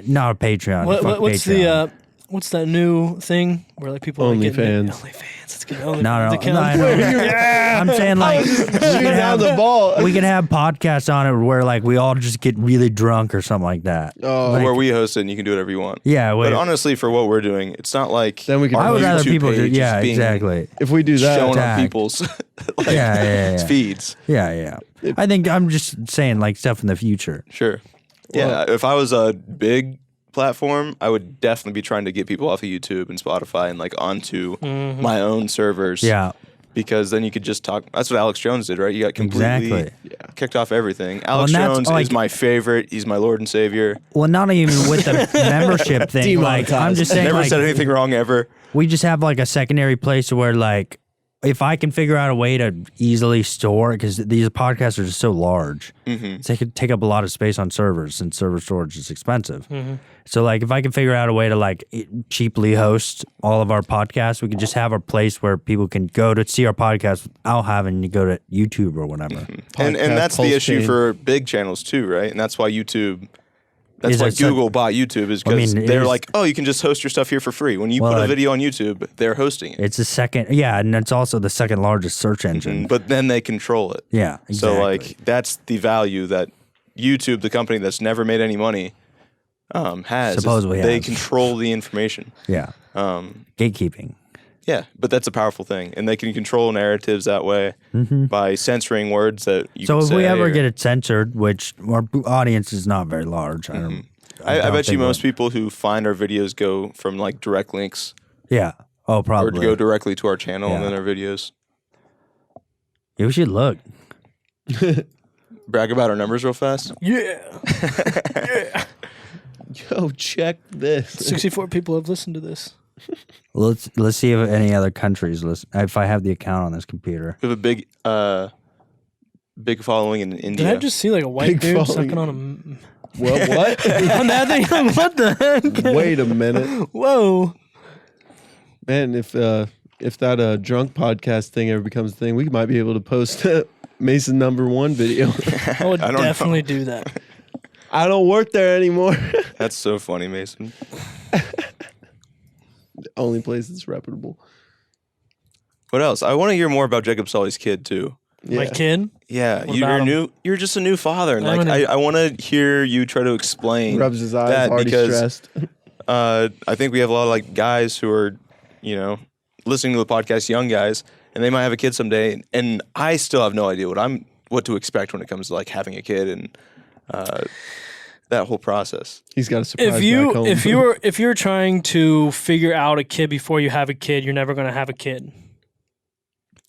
Not a Patreon. Fuck What's Patreon. the what's that new thing where like people like, OnlyFans. OnlyFans. Let's get OnlyFans. No, account. I know. I'm saying like we Shoot can down have the ball. we can have podcasts on it where like we all just get really drunk or something like that. Oh, Like- Where we host it and you can do whatever you want. Yeah, But honestly, for what we're doing, it's not like then we can. I would YouTube rather people do. page is Yeah, being exactly. if we do that, shown on tag. people's like, Yeah. feeds. Yeah. I think I'm just saying like stuff in the future. Sure. Yeah, if I was a big platform, I would definitely be trying to get people off of YouTube and Spotify and like onto my own servers. Yeah, Because then you could just talk. That's what Alex Jones did, right? You got completely exactly. kicked off everything. Alex and that's, Jones like- is my favorite. He's my Lord and Savior. Well, not even with the membership thing. Like I'm just saying, Never like said anything wrong ever. we just have like a secondary place where like if I can figure out a way to easily store, because these podcasts are just so large, they could take up a lot of space on servers, and server storage is expensive. So like, if I can figure out a way to like cheaply host all of our podcasts, we could just have a place where people can go to see our podcast without having to go to YouTube or whatever. And that's the issue for big channels too, right? And that's why YouTube. That's why Google bought YouTube, is because they're like, oh, you can just host your stuff here for free. When you put a video on YouTube, they're hosting it. It's the second, and it's also the second largest search engine. But then they control it. Yeah, exactly. So like, that's the value that YouTube, the company that's never made any money, has. Supposedly they has. control the information. Yeah. Gatekeeping. Yeah, but that's a powerful thing, and they can control narratives that way by censoring words that you. So can if say, we ever get it censored, which our audience is not very large, I bet you most people who find our videos go from like direct links. Yeah. Oh, probably. Or go directly to our channel and then our videos. Yeah, we should look. Brag about our numbers real fast. Yeah. Yo, check this. 64 people have listened to this. Let's see if any other countries listen. If I have the account on this computer, We have a big following in India. Did I just see like a white Big dude following. sucking on What? What? on that thing? What the heck? Wait a minute, Whoa. man. If that drunk podcast thing ever becomes a thing, we might be able to post Mason #1 video. I would I don't definitely do that. I don't work there anymore. That's so funny, Mason. The only place that's reputable. What else? I want to hear more about Jacob Sully's kid too. My kid? Yeah, What about him? you're just a new father, and I like don't I want to hear you try to explain. Rubs his eyes, that already because, stressed. I think we have a lot of like guys who are, listening to the podcast, young guys, and they might have a kid someday, and I still have no idea what to expect when it comes to like having a kid and that whole process. He's got a surprise back home. If you're trying to figure out a kid before you have a kid, you're never going to have a kid.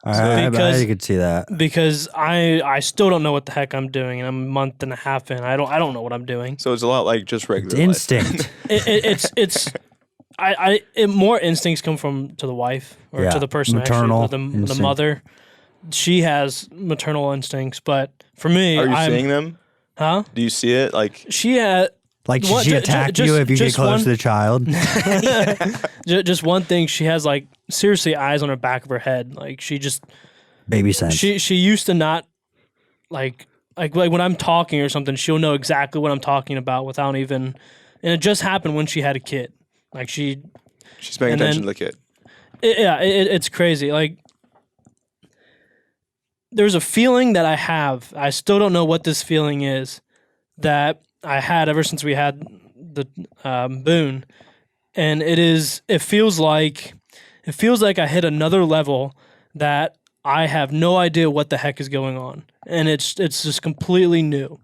I could see that. Because I still don't know what the heck I'm doing, and I'm a month and a half in. I don't know what I'm doing. So it's a lot like just regular It's life. instinct. More instincts come to the wife or to the person Maternal actually, the instinct. mother. She has maternal instincts, but for me, Are you seeing them? Huh? Do you see it? Like She had Like, should What- she ju- attack ju- you if you get just close one- to the child? just one thing. She has like seriously eyes on her back of her head. Like she just Baby sense. she used to not like when I'm talking or something, she'll know exactly what I'm talking about without even. And it just happened when she had a kid. Like she's paying and attention then- to the kid. it's crazy. Like there's a feeling that I have. I still don't know what this feeling is that I had ever since we had the Boone, and it feels like I hit another level that I have no idea what the heck is going on, and it's just completely new,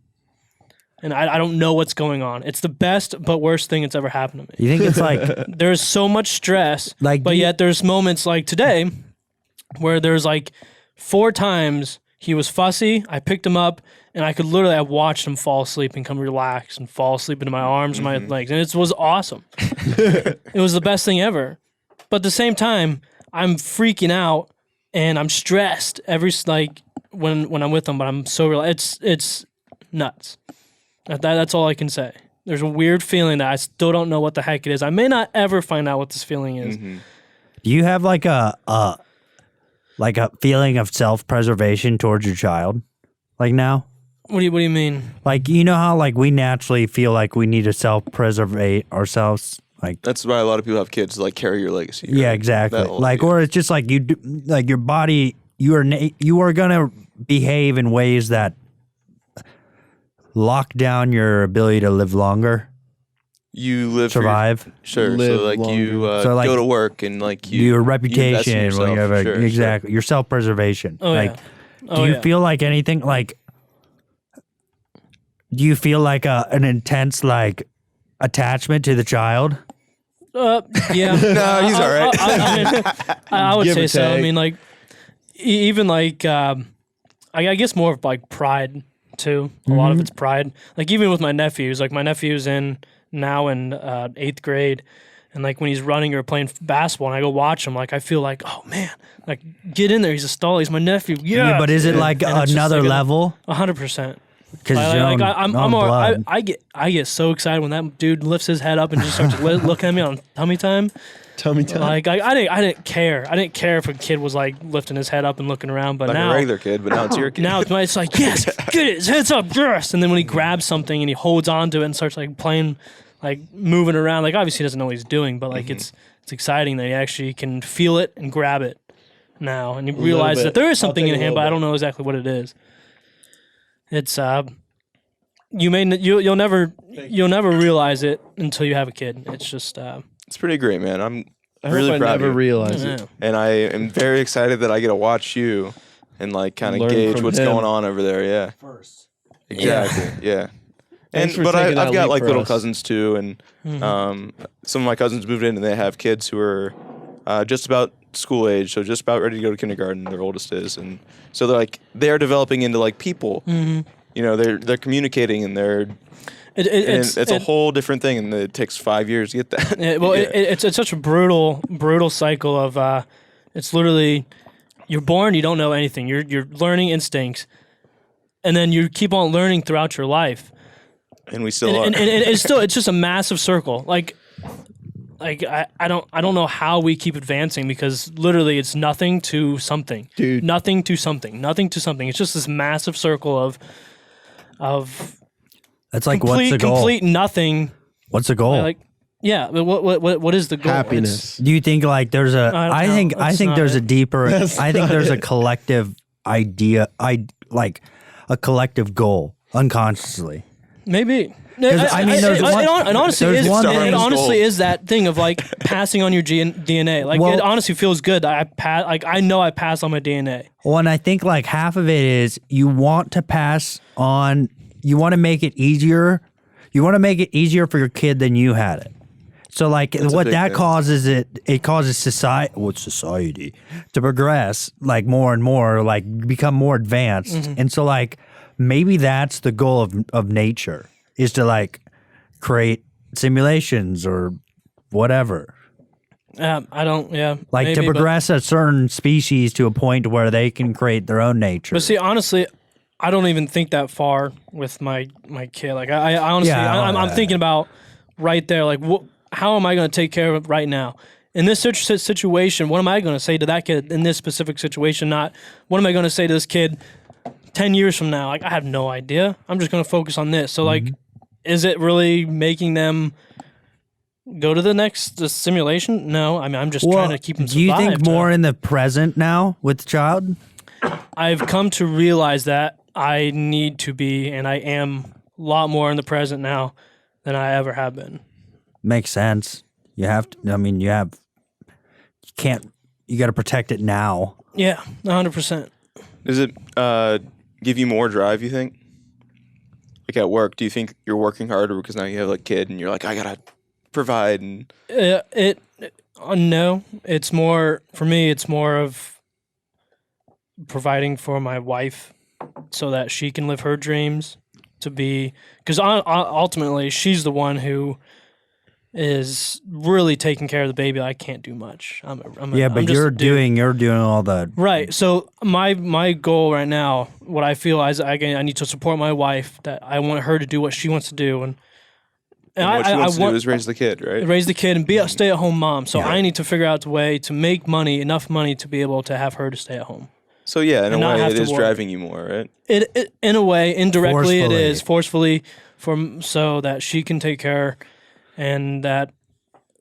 and I don't know what's going on. It's the best but worst thing that's ever happened to me. You think it's like There's so much stress, Like, but yet there's moments like today where there's like 4 times he was fussy. I picked him up, and I have watched him fall asleep and come relax and fall asleep into my arms and my legs, and it was awesome. It was the best thing ever. But at the same time, I'm freaking out and I'm stressed when I'm with him. But I'm so relaxed. It's nuts. That's all I can say. There's a weird feeling that I still don't know what the heck it is. I may not ever find out what this feeling is. Do you have like a feeling of self-preservation towards your child? Like now? What do you mean? Like, you know how like we naturally feel like we need to self-preservate ourselves? Like, That's why a lot of people have kids to like carry your legacy. yeah, right? exactly. That whole Like, idea. or it's just like like your body, you are gonna behave in ways that lock down your ability to live longer, you live for survive. sure. Live So like you longer. So, like, go to work and like your you invest in reputation, yourself, whatever, sure, exactly. Your self-preservation. Oh, like, yeah. do Oh, you yeah. feel like anything like? Do you feel like an intense like attachment to the child? Yeah. No, he's all right. I would Give say or so. I take. mean, like, even like, I guess more of like pride too. A lot of it's pride. Like even with my nephews. Like my nephew's now in 8th grade, And like when he's running or playing basketball and I go watch him, like I feel like, oh man, like get in there. He's a stall. He's my nephew. Yeah. But is it like And it's just another like level? 100%. Because I get so excited when that dude lifts his head up and just starts looking at me on tummy time. Tummy time. Like I didn't care. I didn't care if a kid was like lifting his head up and looking around. But Like now a regular kid, but now it's your kid. now it's like, yes, get it, his head's up, yes. And then when he grabs something and he holds on to it and starts like playing, like moving around, like obviously he doesn't know what he's doing, but like it's exciting that he actually can feel it and grab it now, and you realize that there is something in him, but I don't know exactly what it is. It's you'll never realize it until you have a kid. It's just It's pretty great, man. I'm I really hope I proud never of you. realize yeah. it. And I am very excited that I get to watch you and like kind of Learn gauge from what's him. going on over there. Yeah, First. exactly. Yeah. Thanks for But taking that I've got leap like for little us. cousins too, and some of my cousins moved in and they have kids who are just about school age, so just about ready to go to kindergarten. Their oldest is, and so they're developing into like people. You know, they're communicating and it's a whole different thing, and it takes 5 years to get that. It's such a brutal cycle of it's literally you're born, you don't know anything, you're learning instincts, and then you keep on learning throughout your life, And we still are. and it's just a massive circle. Like I don't know how we keep advancing, because literally it's nothing to something, Dude. nothing to something, nothing to something. It's just this massive circle of It's like, what's the goal? complete nothing. What's the goal? Like, yeah, but what is the goal? Happiness. Do you think like there's a? I don't know. I That's think not there's a it. deeper. I think there's a collective idea. Like a collective goal unconsciously. Maybe. 'Cause, I mean, there's one- it honestly there's is. one It thing- honestly is that thing of like passing on your DNA. Like Well- it honestly feels good. I know I passed on my DNA. Well, and I think like half of it is you want to pass on. You want to make it easier. You want to make it easier for your kid than you had it. So like what big that thing. causes it causes society to progress like more and more, like become more advanced. And so like maybe that's the goal of nature, is to like create simulations or whatever. I don't. Yeah. Like maybe, to but- progress a certain species to a point where they can create their own nature. But see, honestly, I don't even think that far with my kid. Like I honestly, Yeah, I'm thinking about right there. Like how am I going to take care of it right now? In this situation, what am I going to say to that kid in this specific situation? Not what am I going to say to this kid 10 years from now? Like I have no idea. I'm just going to focus on this. So like, is it really making them go to the simulation? No. I mean, I'm just trying to keep them do you think survive. more in the present now with the child? I've come to realize that I need to be, and I am a lot more in the present now than I ever have been. Makes sense. You have to. I mean, you can't. You got to protect it now. Yeah, 100%. Does it give you more drive, you think? Like at work, do you think you're working harder because now you have a kid and you're like, I gotta provide? And No, it's more for me. It's more of providing for my wife so that she can live her dreams. To be, because ultimately she's the one who is really taking care of the baby. I can't do much. I'm But just you're a dude. doing all the Right. So my goal right now, what I feel is I need to support my wife. That I want her to do what she wants to do, and what she wants to want do is raise the kid, right? raise the kid and be a stay-at-home mom. So I need to figure out a way to make enough money to be able to have her to stay at home. So yeah, in a And not way, have it to is work. driving you more, right? It in a way, indirectly, Forcefully. it is forcefully so that she can take care, and that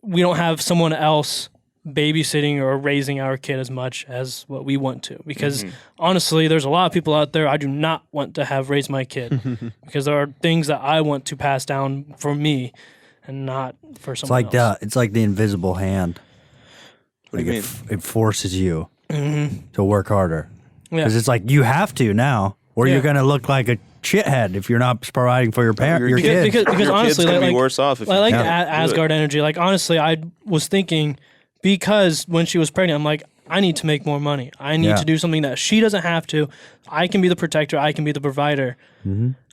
we don't have someone else babysitting or raising our kid as much as what we want to. Because honestly, there's a lot of people out there I do not want to have raise my kid because there are things that I want to pass down for me and not for It's someone like else. it's like the invisible hand. What do you mean? It forces you to work harder Yeah. because it's like you have to now, or Yeah. you're gonna look like a shithead if you're not providing for your parent, your Because- kids. because Your honestly, kid's gonna like be worse off if I like you the can't do it. Asgard energy. Like honestly, I was thinking because when she was pregnant, I'm like, I need to make more money. I need Yeah. to do something that she doesn't have to. I can be the protector. I can be the provider.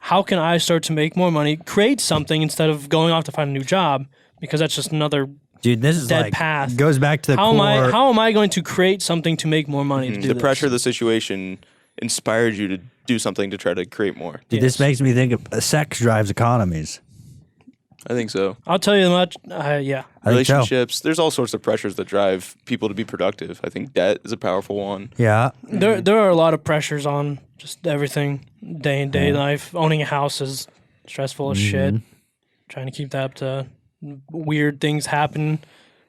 How can I start to make more money, create something instead of going off to find a new job? Because that's just another Dude, this is dead like path. goes back to the How core. am I going to create something to make more money to do The this? pressure of the situation inspired you to do something to try to create more. Dude, this makes me think of sex drives economies. I think so. I'll tell you much. Yeah. I think so. Relationships. There's all sorts of pressures that drive people to be productive. I think debt is a powerful one. Yeah. There are a lot of pressures on just everything, day in day life. Owning a house is stressful as shit. Trying to keep that up to weird things happen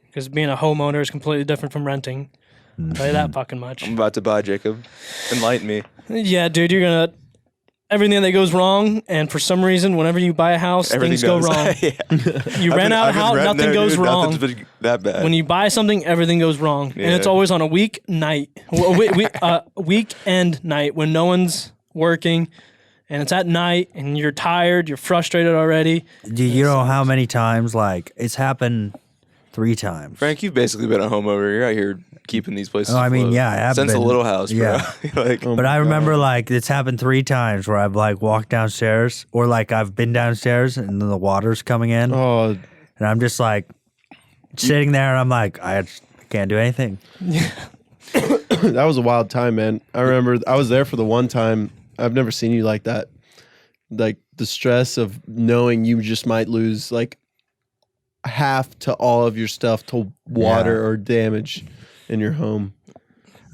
because being a homeowner is completely different from renting. I'll tell you that fucking much. I'm about to buy, Jacob. Enlighten me. Yeah, dude, you're gonna everything that goes wrong, and for some reason, whenever you buy a house, things go wrong. You rent out a house, nothing goes wrong. Nothing's been that bad. When you buy something, everything goes wrong, and it's always on a weekend night when no one's working, and it's at night, and you're tired, you're frustrated already. Do you know how many times like it's happened 3 times? Frank, you've basically been a homeowner. You're out here keeping these places. Oh, I mean, afloat. yeah, I have Since been. the little house, bro. Yeah. Like, But I remember like it's happened 3 times where I've like walked downstairs or like I've been downstairs and then the water's coming in Oh, and I'm just like sitting there and I'm like, I can't do anything. that was a wild time, man. I remember I was there for the one time. I've never seen you like that. Like the stress of knowing you just might lose like half to all of your stuff to water or damage in your home.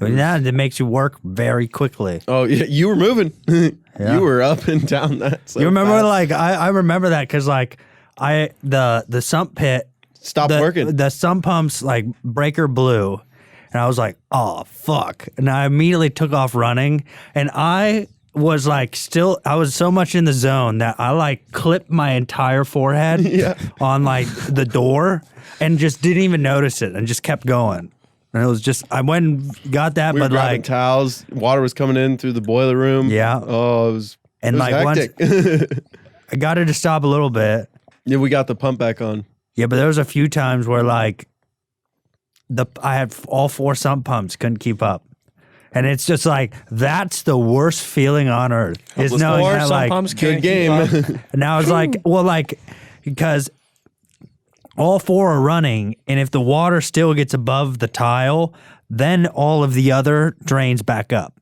I mean, that makes you work very quickly. Oh, yeah, you were moving. You were up and down that. So You remember fast. like I remember that because like the sump pit Stopped working. The sump pumps like breaker blew, and I was like, oh fuck! And I immediately took off running, and I was like I was so much in the zone that I like clipped my entire forehead on like the door and just didn't even notice it and just kept going. And it was just I went and got that, We were but grabbing like towels. Water was coming in through the boiler room. Yeah. Oh, it was and it was like hectic. I got it to stop a little bit. Yeah, we got the pump back on. Yeah, but there was a few times where like I had all 4 sump pumps, couldn't keep up. And it's just like that's the worst feeling on earth is knowing Or that some like pumps Good can't keep up. game. and now it's like well like because all 4 are running and if the water still gets above the tile, then all of the other drains back up.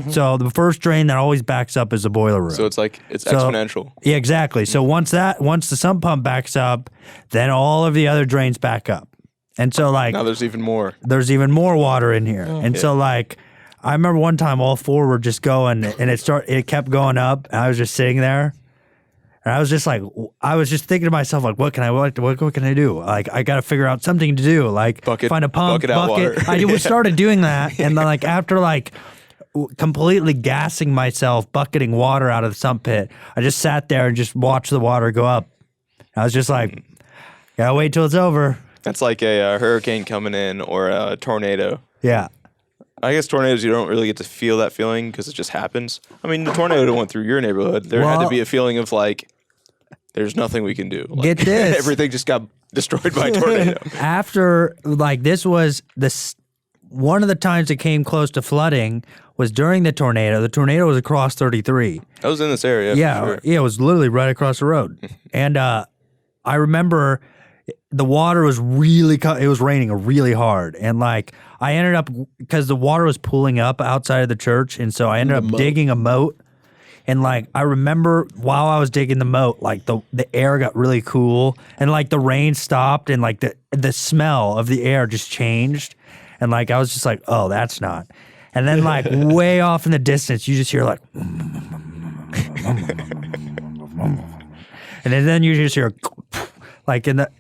So the first drain that always backs up is the boiler room. so it's exponential. Yeah, exactly. So once the sump pump backs up, then all of the other drains back up. And so like Now there's even more. there's even more water in here. And so like I remember one time all 4 were just going and it kept going up and I was just sitting there and I was just thinking to myself like what can I do? Like I got to figure out something to do. Like Bucket- find a pump, bucket out water. I started doing that and then like after like completely gassing myself bucketing water out of the sump pit, I just sat there and just watched the water go up. I was just like gotta wait till it's over. That's like a hurricane coming in or a tornado. Yeah. I guess tornadoes, you don't really get to feel that feeling because it just happens. I mean, the tornado went through your neighborhood. There had to Well- be a feeling of like, there's nothing we can do. Like, Get this. everything just got destroyed by a tornado. After like this was one of the times it came close to flooding was during the tornado. The tornado was across 33. I was in this area. Yeah, for sure. yeah, it was literally right across the road. And I remember the water was it was raining really hard. And like I ended up, because the water was pooling up outside of the church. And so I ended up digging a moat. And like I remember while I was digging the moat, like the air got really cool and like the rain stopped and like the smell of the air just changed. And like I was just like, oh, that's not. And then like way off in the distance, you just hear like, and then you just hear like in the,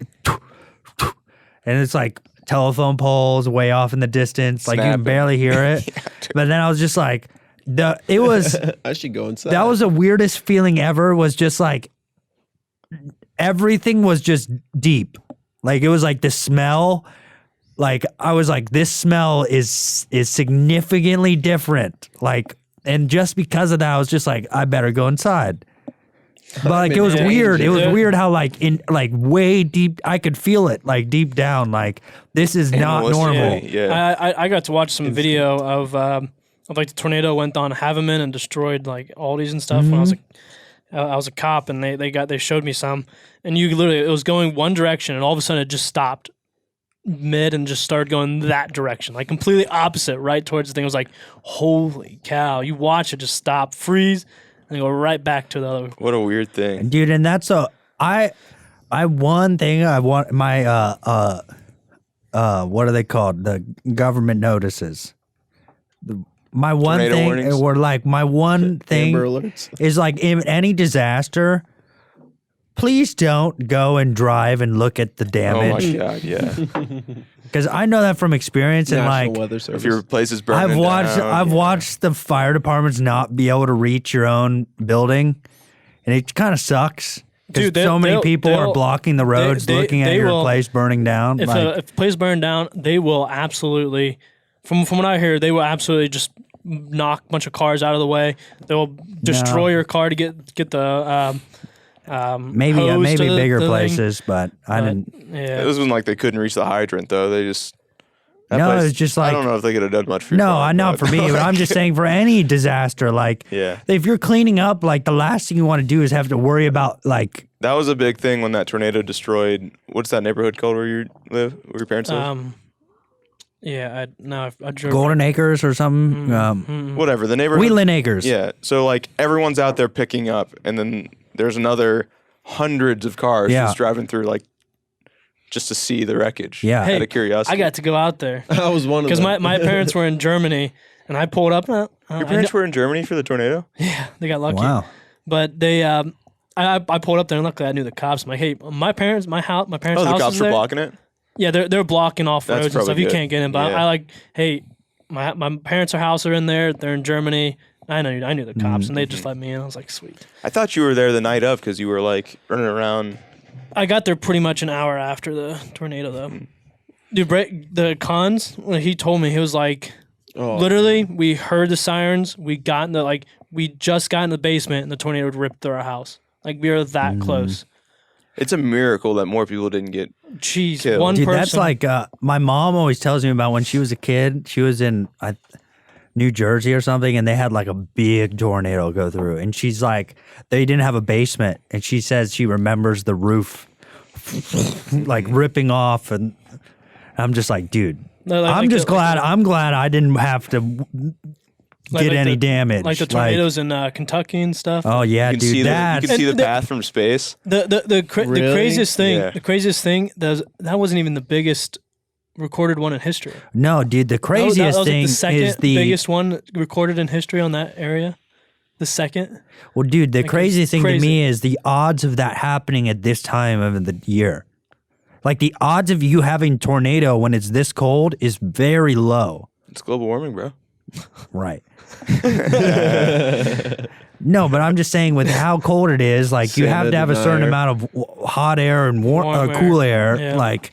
and it's like telephone poles way off in the distance, like you can Snapping. barely hear it. But then I was just like, it was. I should go inside. That was the weirdest feeling ever. Was just like everything was just deep. Like it was like the smell. Like I was like, this smell is significantly different. Like, and just because of that, I was just like, I better go inside. But like it was weird. It was weird how like in like way deep, I could feel it like deep down. Like this is not normal. Yeah. I got to watch some video of like the tornado went on Haveman and destroyed like Aldi's and stuff when I was a cop and they showed me some and you literally it was going one direction and all of a sudden it just stopped mid and just started going that direction, like completely opposite, right towards the thing. It was like, holy cow! You watch it just stop, freeze, and go right back to the other. What a weird thing. Dude, and that's one thing I want my what are they called? The government notices. My one Tornado thing, warnings? or like my one thing Amber alerts. is like in any disaster, please don't go and drive and look at the Oh damage, my god, yeah. because I know that from experience. And National like Weather Service. If your place is burning I've watched the fire departments not be able to reach your own building, and it kind of sucks. Because Dude, so many people are they'll- blocking the roads, looking at they your will- place burning down. If Like, a place burned down, they will absolutely, from what I hear, they will absolutely just knock a bunch of cars out of the way. They will destroy your car to get the maybe hose maybe to the bigger thing. places, but I But, didn't. yeah. It was when like they couldn't reach the hydrant though. They just that No, place- it's just I like- don't know if they could have done much for your No, car, not for me, but I'm just saying for any disaster, like Yeah. if you're cleaning up, like the last thing you want to do is have to worry about like That was a big thing when that tornado destroyed. What's that neighborhood called where you live? Where your parents live? Yeah, I drove. Golden Acres or something. Whatever the neighborhood. Wheatland Acres. Yeah. So like everyone's out there picking up, and then there's another hundreds of cars Yeah. just driving through, like just to see the wreckage. Yeah. Out Hey, of curiosity. I got to go out there I was one of because them. my parents were in Germany, and I pulled up. Your parents were in Germany for the tornado. Yeah, they got lucky. Wow. But they, I pulled up there, and luckily I knew the cops. I'm like, hey, my parents' Oh, house the is cops were there. blocking it. Yeah, they're blocking off That's roads and probably stuff. You good. can't get in. But Yeah. I like, hey, my parents' house are in there. They're in Germany. I knew the cops, and they just let me in. I was like, sweet. I thought you were there the night of because you were like running around. I got there pretty much an hour after the tornado, though. Dude, the cons. When he told me, he was like, Oh. literally, we heard the sirens. We just got in the basement, and the tornado ripped through our house. Like we were that close. It's a miracle that more people didn't get. Jeez, Killed. one Dude, person. that's like my mom always tells me about when she was a kid. She was in New Jersey or something, and they had like a big tornado go through. And she's like, they didn't have a basement, and she says she remembers the roof like ripping off. And I'm just like, dude, No, like- I'm like just the- glad. I'm glad I didn't have to get any the, damage. like the tornadoes in Kentucky and stuff. Oh yeah, You can dude, see that you can see the And the- path from space. The Really? craziest thing, Yeah. that wasn't even the biggest recorded one in history. no, dude, the That craziest was thing like the second is the biggest one recorded in history on that area. The second. well, dude. The Like, craziest thing to crazy. me is the odds of that happening at this time of the year. Like the odds of you having tornado when it's this cold is very low. It's global warming, bro. Right. No, but I'm just saying with how cold it is, like you have Santa to have a certain denier. amount of hot air and Warm air. cool air, Yeah. like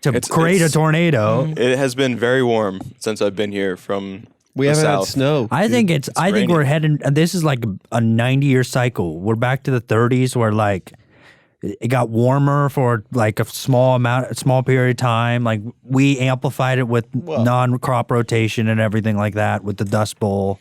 to It's- create a it's- tornado. It has been very warm since I've been here from We the haven't south. had snow. I think I think we're raining. heading. This is like a 90-year cycle. We're back to the 30s where like it got warmer for like a small period of time. Like we amplified it with non-crop rotation and everything like that with the Dust Bowl.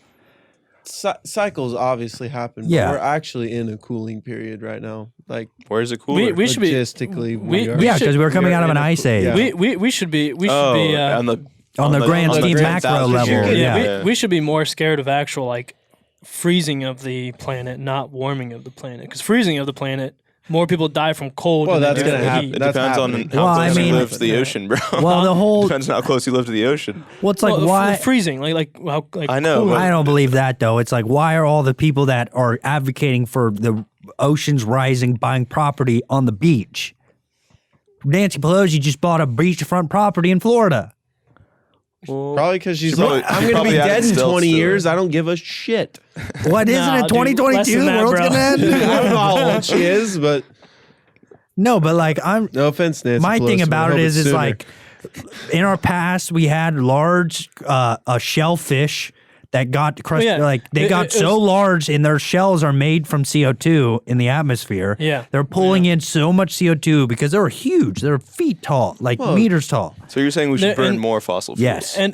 Cycles obviously happen. But Yeah. we're actually in a cooling period right now. Like Where's it cooler? We should be. logistically, we- are. we Yeah, should- because we were coming out of an in a ice cool- age. yeah. We should be. We should oh, be. on the On the grand on the scheme grand macro thousand level, year. yeah. Yeah. We should be more scared of actual like freezing of the planet, not warming of the planet. Because freezing of the planet, more people die from cold. Well, than that's they do gonna from happen. heat. It That's depends on happening. how Well, I close mean- you live to the ocean, bro. Well, the whole Depends on how close you live to the ocean. what's like Well, why freezing? Like how? Like I know, cool- but- I don't believe that though. It's like why are all the people that are advocating for the oceans rising buying property on the beach? Nancy Pelosi just bought a beachfront property in Florida. Probably because she's She probably- like, I'm she going to be probably dead added in stilts 20 to years. it. I don't give a shit. What isn't Nah, it? dude, 2022. less than The that, world's bro. gonna end. I don't know how old she is, but No, but like I'm. no offense, Nancy. My Pelosi, thing we about hope it it's is sooner. like in our past we had large shellfish that got crushed. yeah. Like they got It so was- large, and their shells are made from CO2 in the atmosphere. Yeah. they're pulling in so much CO2 because they're huge. They're feet tall, like meters tall. So you're saying we should There- burn and- more fossil fuels? Yes. And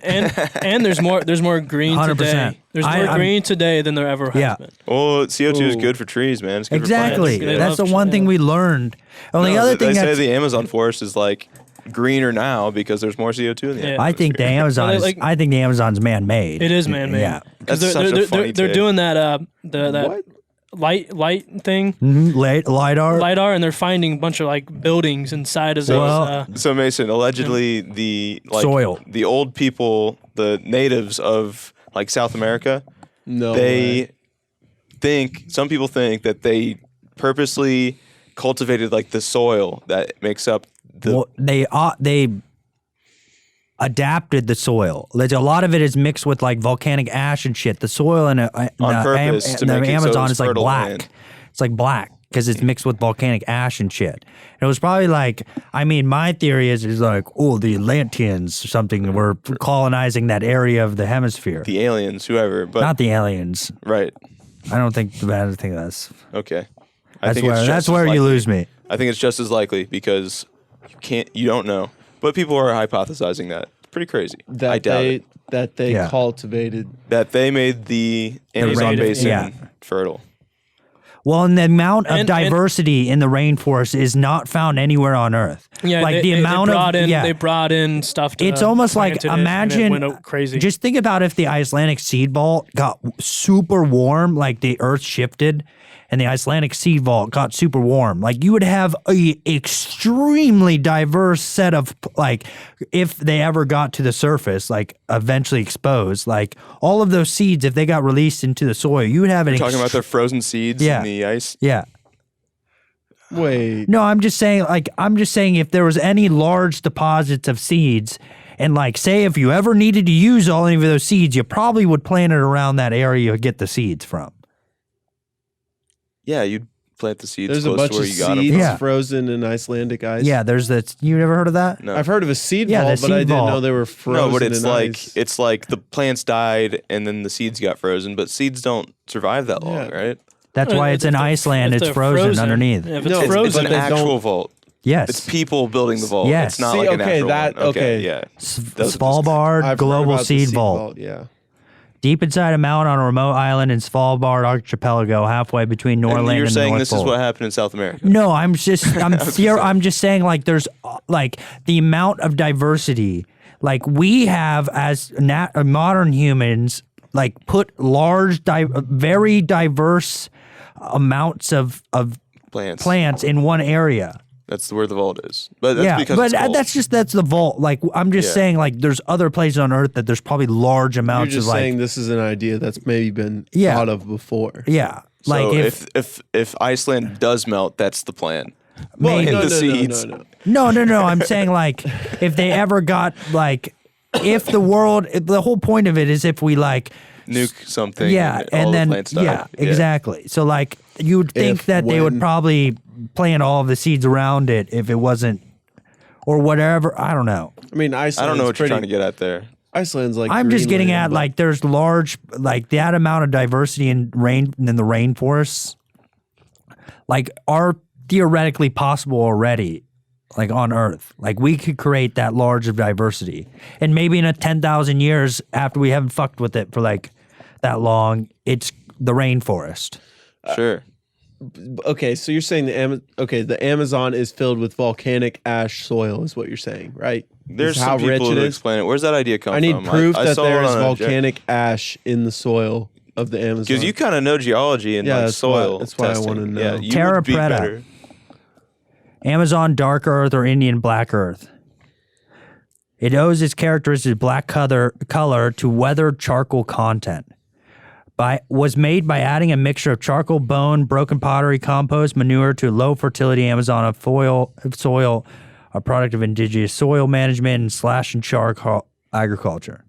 there's more green 100%. today. There's more I'm- green today than there ever has Yeah. been. Well, CO2 is Ooh. good for trees, man. It's good Exactly. For plants. They That's the love one to- thing we learned. And the No, other they thing say that's the Amazon forest is like greener now because there's more CO2 in the Yeah. atmosphere. I think the Amazon is. Like- I think the Amazon's man-made. It is man-made. Yeah. 'Cause That's such a funny they're take. doing that that What? light thing, LiDAR. lidar, and they're finding a bunch of like buildings inside of those. Well- So Mason, allegedly Soil. the old people, the natives of like South America, No. they way. some people think that they purposely cultivated like the soil that makes up the Well, they adapted the soil. Like, a lot of it is mixed with like volcanic ash and shit. The soil in purpose to the make it so Amazon it's is like fertile black. land. It's like black because it's mixed with volcanic ash and shit. And it was probably like, I mean, my theory is like, oh, the Atlanteans or something were colonizing that area of the hemisphere. the aliens, whoever. But Not the aliens. right, I don't think that's. okay. That's where you lose me. I think it's just as likely because you don't know, but people are hypothesizing that. It's pretty crazy. I doubt it. That they Yeah. cultivated. That they made the Amazon rain- basin yeah. fertile. Well, and the amount of And- diversity in the rainforest is not found anywhere on Earth. Yeah, like they, the amount they brought of in, they brought in stuff. To, It's almost like, plant it in, and it imagine, went out crazy. just think about if the Icelandic seed vault got super warm, like the Earth shifted, and the Icelandic seed vault got super warm. Like, you would have a extremely diverse set of, like, if they ever got to the surface, like eventually exposed, like all of those seeds, if they got released into the soil, you would have an. You're talking about the frozen seeds Yeah. in the ice. Yeah. Wait. No, I'm just saying if there was any large deposits of seeds, and like say if you ever needed to use all of those seeds, you probably would plant it around that area you get the seeds from. Yeah, you'd plant the seeds There's a close bunch to where of you got them seeds from. Yeah. frozen in Icelandic ice. Yeah, there's that. You never heard of that? No. I've heard of a seed Yeah, the vault, but I seed didn't vault. know they were frozen. No, but it's in like ice. it's like the plants died and then the seeds got frozen, but seeds don't survive that long, Yeah. right? That's why it's in Iceland. If It's they're frozen underneath. Yeah, if it's No, It's frozen, an they actual don't- vault. Yes. It's people building the vault. Yes. It's not See, like a okay, natural that- one. okay. Yeah. Svalbard I've heard Global about the Seed Vault. Yeah. Deep inside a mountain on a remote island in Svalbard archipelago, halfway between And Norland you're and saying the North this Pole. is what happened in South America. No, I'm just saying like there's like the amount of diversity like we have as modern humans like put large very diverse amounts of plants in one area. That's where the vault is. But that's because but it's cold. that's the vault. Like I'm just Yeah. saying like there's other places on Earth that there's probably large You're amounts just of like saying this is an idea that's maybe been Yeah. thought of before. yeah. So Like if Iceland does melt, that's the plan. Well, Maybe. Plant no, the seeds. No. I'm saying like if they ever got like if the world the whole point of it is if we like Nuke something. yeah all and the then plants die. yeah exactly. So like you would think If, that they would when. probably plant all of the seeds around it if it wasn't or whatever. I don't know. I mean, I Iceland's don't know what pretty, you're trying to get at there. Iceland's like I'm just getting Greenland, at but- like there's large like that amount of diversity in the rainforests like are theoretically possible already like on Earth. Like we could create that large of diversity. And maybe in a 10,000 years after we haven't fucked with it for like that long, it's the rainforest. Sure. Okay, so you're saying the Amazon is filled with volcanic ash soil, is what you're saying, right? There's Is how some rich people it to is. explain it. Where's that idea come I need from? proof I that saw it there is on a volcanic ash in the soil of the Amazon. Because you kind of know geology and Yeah, like that's soil. that's why I testing. wanna know. Yeah, you Terra would be Preta. better. Amazon dark earth or Indian black earth. It owes its characteristic black color to weathered charcoal content. Was made by adding a mixture of charcoal, bone, broken pottery, compost, manure to low fertility Amazon of soil, a product of indigenous soil management and slash and charcoal agriculture.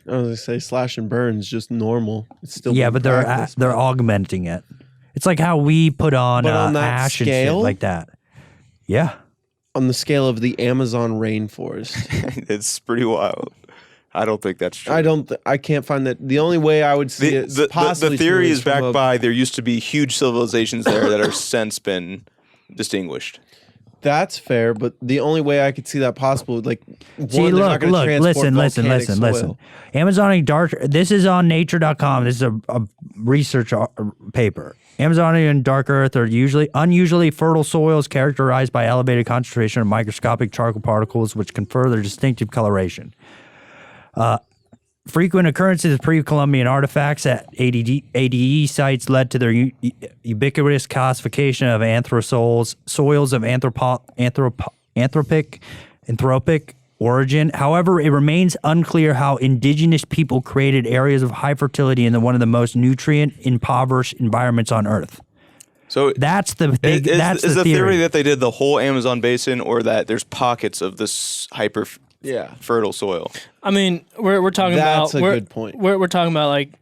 I was gonna say slash and burn is just normal. It's still Yeah, being but practiced, they're augmenting it. It's like how we put on, But on that ash and shit scale? like that. Yeah. on the scale of the Amazon rainforest. It's pretty wild. I don't think that's true. I can't find that. The only way I would see it possibly the theory true is from backed by there used to be huge civilizations there that are since been distinguished. That's fair, but the only way I could see that possible, like, See, one, they're not look, gonna transport listen. volcanic soil. Amazonic dark. This is on Nature.com. This is a research paper. Amazonian dark earth are unusually fertile soils characterized by elevated concentration of microscopic charcoal particles, which confer their distinctive coloration. Frequent occurrences of pre-Columbian artifacts at ADE sites led to their ubiquitous classification of soils of anthropic origin. However, it remains unclear how indigenous people created areas of high fertility in one of the most nutrient-impoverished environments on Earth. So That's the big. That's is the the theory. that they did the whole Amazon basin, or that there's pockets of this Yeah. fertile soil? I mean, we're talking That's about a good point. We're talking about like,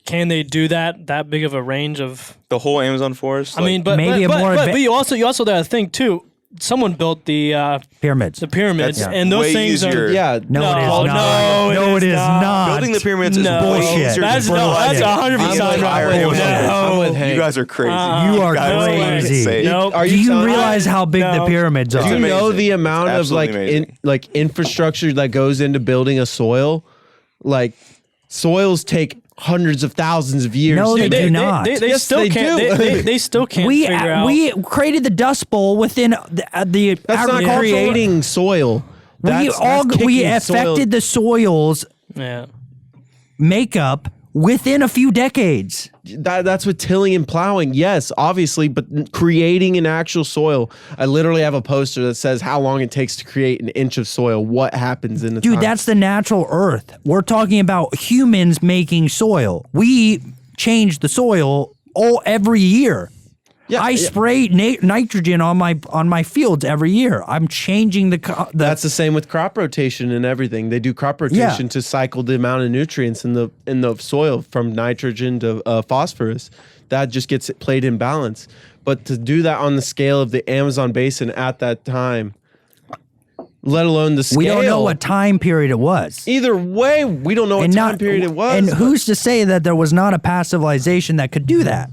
can they do that big of a range of? The whole Amazon forest? I mean, but maybe but, a more but, adva- but you also got to think too. Someone built the Pyramids. pyramids, That's and those way things easier. are Yeah. No, it is No, not. no, it is not. Building the pyramids is No. way Bullshit. easier That's than no, that's building 100% the entire right. Amazon No. basin. I'm with Hank. You guys are crazy. You are guys crazy. insane. Nope. Are Do you telling- realize how big the No. pyramids It's Do are? you know amazing. the amount It's of like absolutely amazing. infrastructure that goes into building a soil? Like, soils take hundreds of thousands of years. No, to they make. do not. They Yes, still they can't. do. They still can't we figure out. we created the Dust Bowl within the That's not agricultural- creating soil. That's we kicking soil. affected the soil's yeah. makeup within a few decades. That's with tilling and plowing. Yes, obviously, but creating an actual soil. I literally have a poster that says how long it takes to create an inch of soil. What happens in the Dude, time. that's the natural earth. We're talking about humans making soil. We change the soil every year. Yeah, I yeah. spray nitrogen on my fields every year. I'm changing the That's the same with crop rotation and everything. They do crop rotation to cycle the amount of nutrients in the soil from nitrogen to phosphorus. That just gets it played in balance. But to do that on the scale of the Amazon basin at that time, let alone the scale. We don't know what time period it was. Either way, we don't know what time period it was. And but- who's to say that there was not a past civilization that could do that?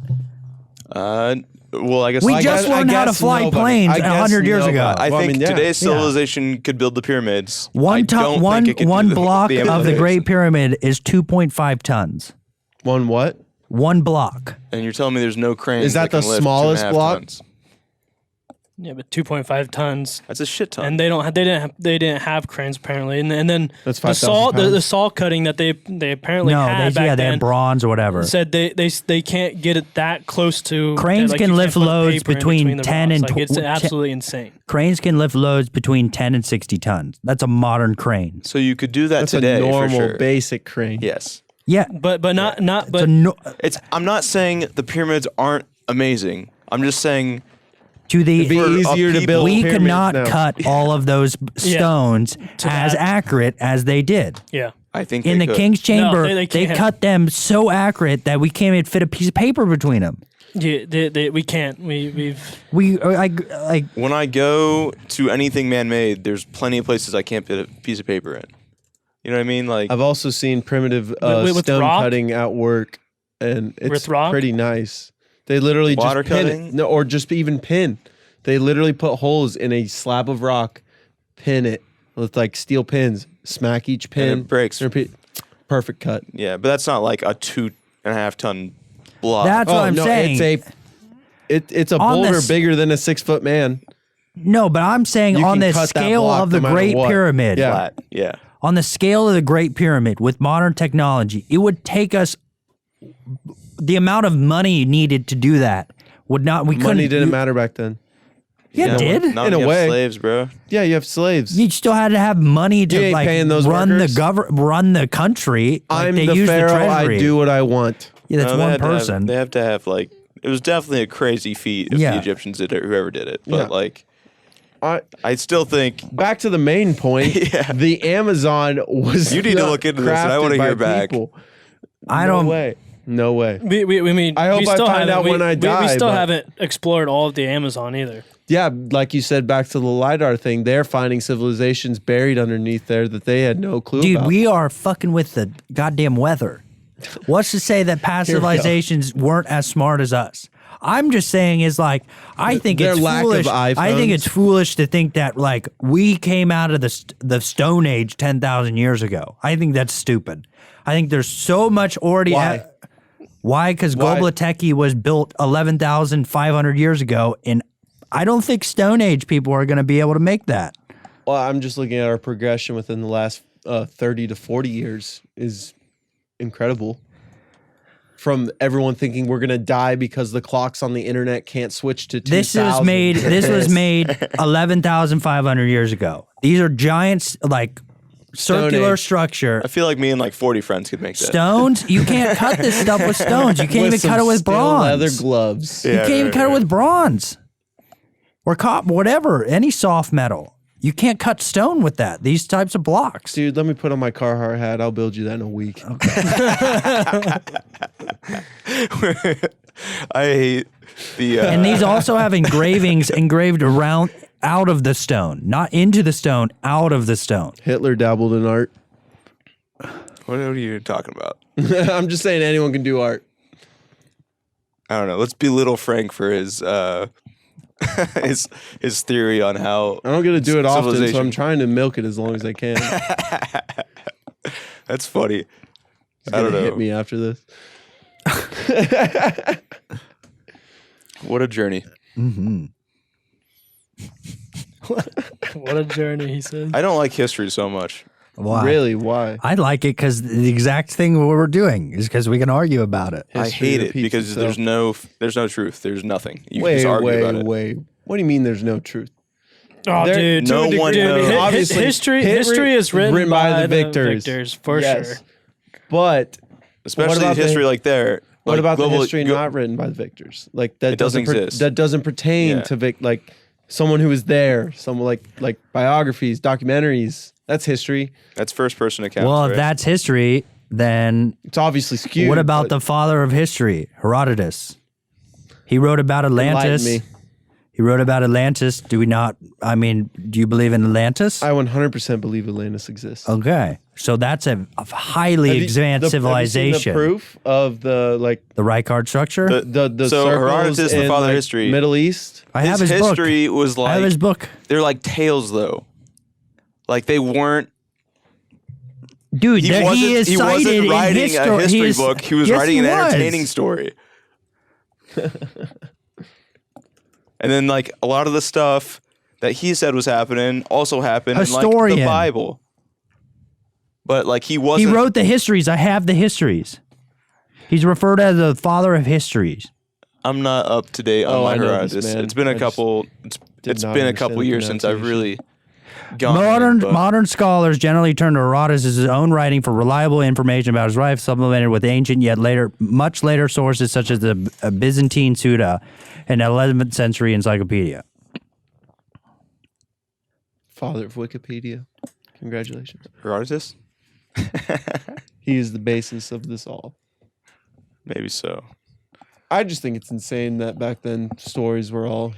Well, I guess We I just guess- I learned how to guess fly nobody. planes I guess 100 years nobody. ago. I Well, I think mean, yeah. today's civilization could build the pyramids. I One don't think it could do one the block Amazon of the basin. Great Pyramid is 2.5 tons. One what? One block. And you're telling me there's no cranes? Is that can the lift smallest 2.5 block? tons? Yeah, but 2.5 tons, That's a shit ton. and they didn't have cranes apparently, and then That's the 5,000 saw the pounds. saw cutting that they apparently No, had back they then had bronze or whatever. said they can't get it that close to Cranes like, can you can't lift put loads paper in between the 10 rocks. and like, it's 10 absolutely insane. Cranes can lift loads between 10 and 60 tons. That's a modern crane. so you could do that That's today a normal, for sure. basic crane. Yes. Yeah. But not It's but a no, I'm not saying the pyramids aren't amazing. I'm just saying to the It'd be easier to build we could pyramids not now. cut all of those stones as that. accurate as they did. yeah. I think In they the could. King's Chamber, they they can't. cut them so accurate that we can't even fit a piece of paper between them. Yeah, we can't. We've Like When I go to anything man-made, there's plenty of places I can't fit a piece of paper in. You know what I mean? Like I've also seen primitive with stone rock? cutting at work, and it's With rock? pretty nice. They literally Water just pin cutting? it, no, or just even pin. They literally put holes in a slab of rock, pin it with like steel pins, smack each pin, it breaks. repeat. Perfect cut. yeah, but that's not like a 2.5 ton block. that's what I'm saying. It's a On boulder this- bigger than a 6 foot man. No, but I'm saying You on can the cut that scale block of the no matter Great what. Pyramid, Yeah. flat. Yeah. on the scale of the Great Pyramid with modern technology, it would take us the amount of money needed to do that would not. We couldn't. Money didn't matter back then. Yeah, it did. Not In a enough way. slaves, bro. Yeah, you have slaves. You still had to have money You to ain't like paying those run workers. run the country. Like I'm they the use pharaoh. the treasury. I do what I want. Yeah, that's No, they one had to have- person. they have to have like it was definitely a crazy feat if Yeah. the Egyptians did it, whoever did it. But Yeah. like I, I still think back to the main point. Yeah. The Amazon was. You need to not look into this, and I crafted wanna by hear back. people. I No don't. way. No way. we mean I hope we I still find haven't- out we- when I we die, still but- haven't explored all of the Amazon either. Yeah, like you said, back to the LiDAR thing, they're finding civilizations buried underneath there that they had no clue Dude, about. we are fucking with the goddamn weather. What's to say that past Here we go. civilizations weren't as smart as us? I'm just saying is like I think Their it's lack of foolish. I think iPhones. it's foolish to think that like we came out of the Stone Age 10,000 years ago. I think that's stupid. I think there's so much already. Why? Why? Because Why? Global was built 11,500 years ago, and I don't think Stone Age people are going to be able to make that. Well, I'm just looking at our progression within the last 30 to 40 years is incredible. From everyone thinking we're gonna die because the clocks on the internet can't switch to 2000. This was made 11,500 years ago. These are giants, like circular Age. structure. I feel like me and like 40 friends could make that. Stones, you can't cut this stuff with stones. You can't even cut it with steel bronze. leather gloves. You can't even cut it with bronze or whatever, any soft metal. You can't cut stone with that. These types of blocks. Dude, let me put on my Carhartt hat. I'll build you that in a week. I hate the. And these also have engravings engraved around out of the stone, not into the stone, out of the stone. Hitler dabbled in art. What are you talking about? I'm just saying anyone can do art. I don't know. Let's belittle Frank for his his theory on how. I don't get to do it often, so civilization- I'm trying to milk it as long as I can. That's funny. He's I don't gonna know. hit me after this. What a journey. What a journey, he said. I don't like history so much. Why? Really? Why? I like it because the exact thing what we're doing is because we can argue about it. I History hate it repeats because itself. there's no truth. There's nothing. You can just argue about it. Wait. What do you mean there's no truth? Oh, There- dude. no to a one degree. knows. Obviously, history history is written by the victors. for Yes. sure. But Especially about the- history like there. what like about the global- history go- not written by the victors? Like that It doesn't exist. That doesn't pertain Yeah. to like someone who was there. Someone like biographies, documentaries. That's history. That's first person accounts. Well, if right? that's history, then It's obviously skewed. what about but the father of history, Herodotus? He wrote about enlighten Atlantis. me. He wrote about Atlantis. Do we not? I mean, do you believe in Atlantis? I 100% believe Atlantis exists. Okay, so that's a highly Have you- advanced have you seen civilization. the proof of the like The Reichard structure. the So circles Herodotus is the in, father of like, history. Middle East. I have his history book. was I have his like book, they're like tales though. Like they weren't. dude. He is cited wasn't in writing history. a history book. He was Yes, writing he an was. entertaining story. And then like a lot of the stuff that he said was happening also happened in like the Historian. Bible. But like he He wasn't. wrote the histories. I have the histories. He's referred as the father of histories. I'm not up to date on Oh, my I know Herodotus. this man. It's been a I just couple. did It's not been a understand couple the years since I've really gone. Modern scholars generally turn to Herodotus' his own writing for reliable information about his life, supplemented with ancient yet much later sources such as the Byzantine Suda and 11th century encyclopedia. Father of Wikipedia. Congratulations. Herodotus. He is the basis of this all. Maybe so. I just think it's insane that back then stories were all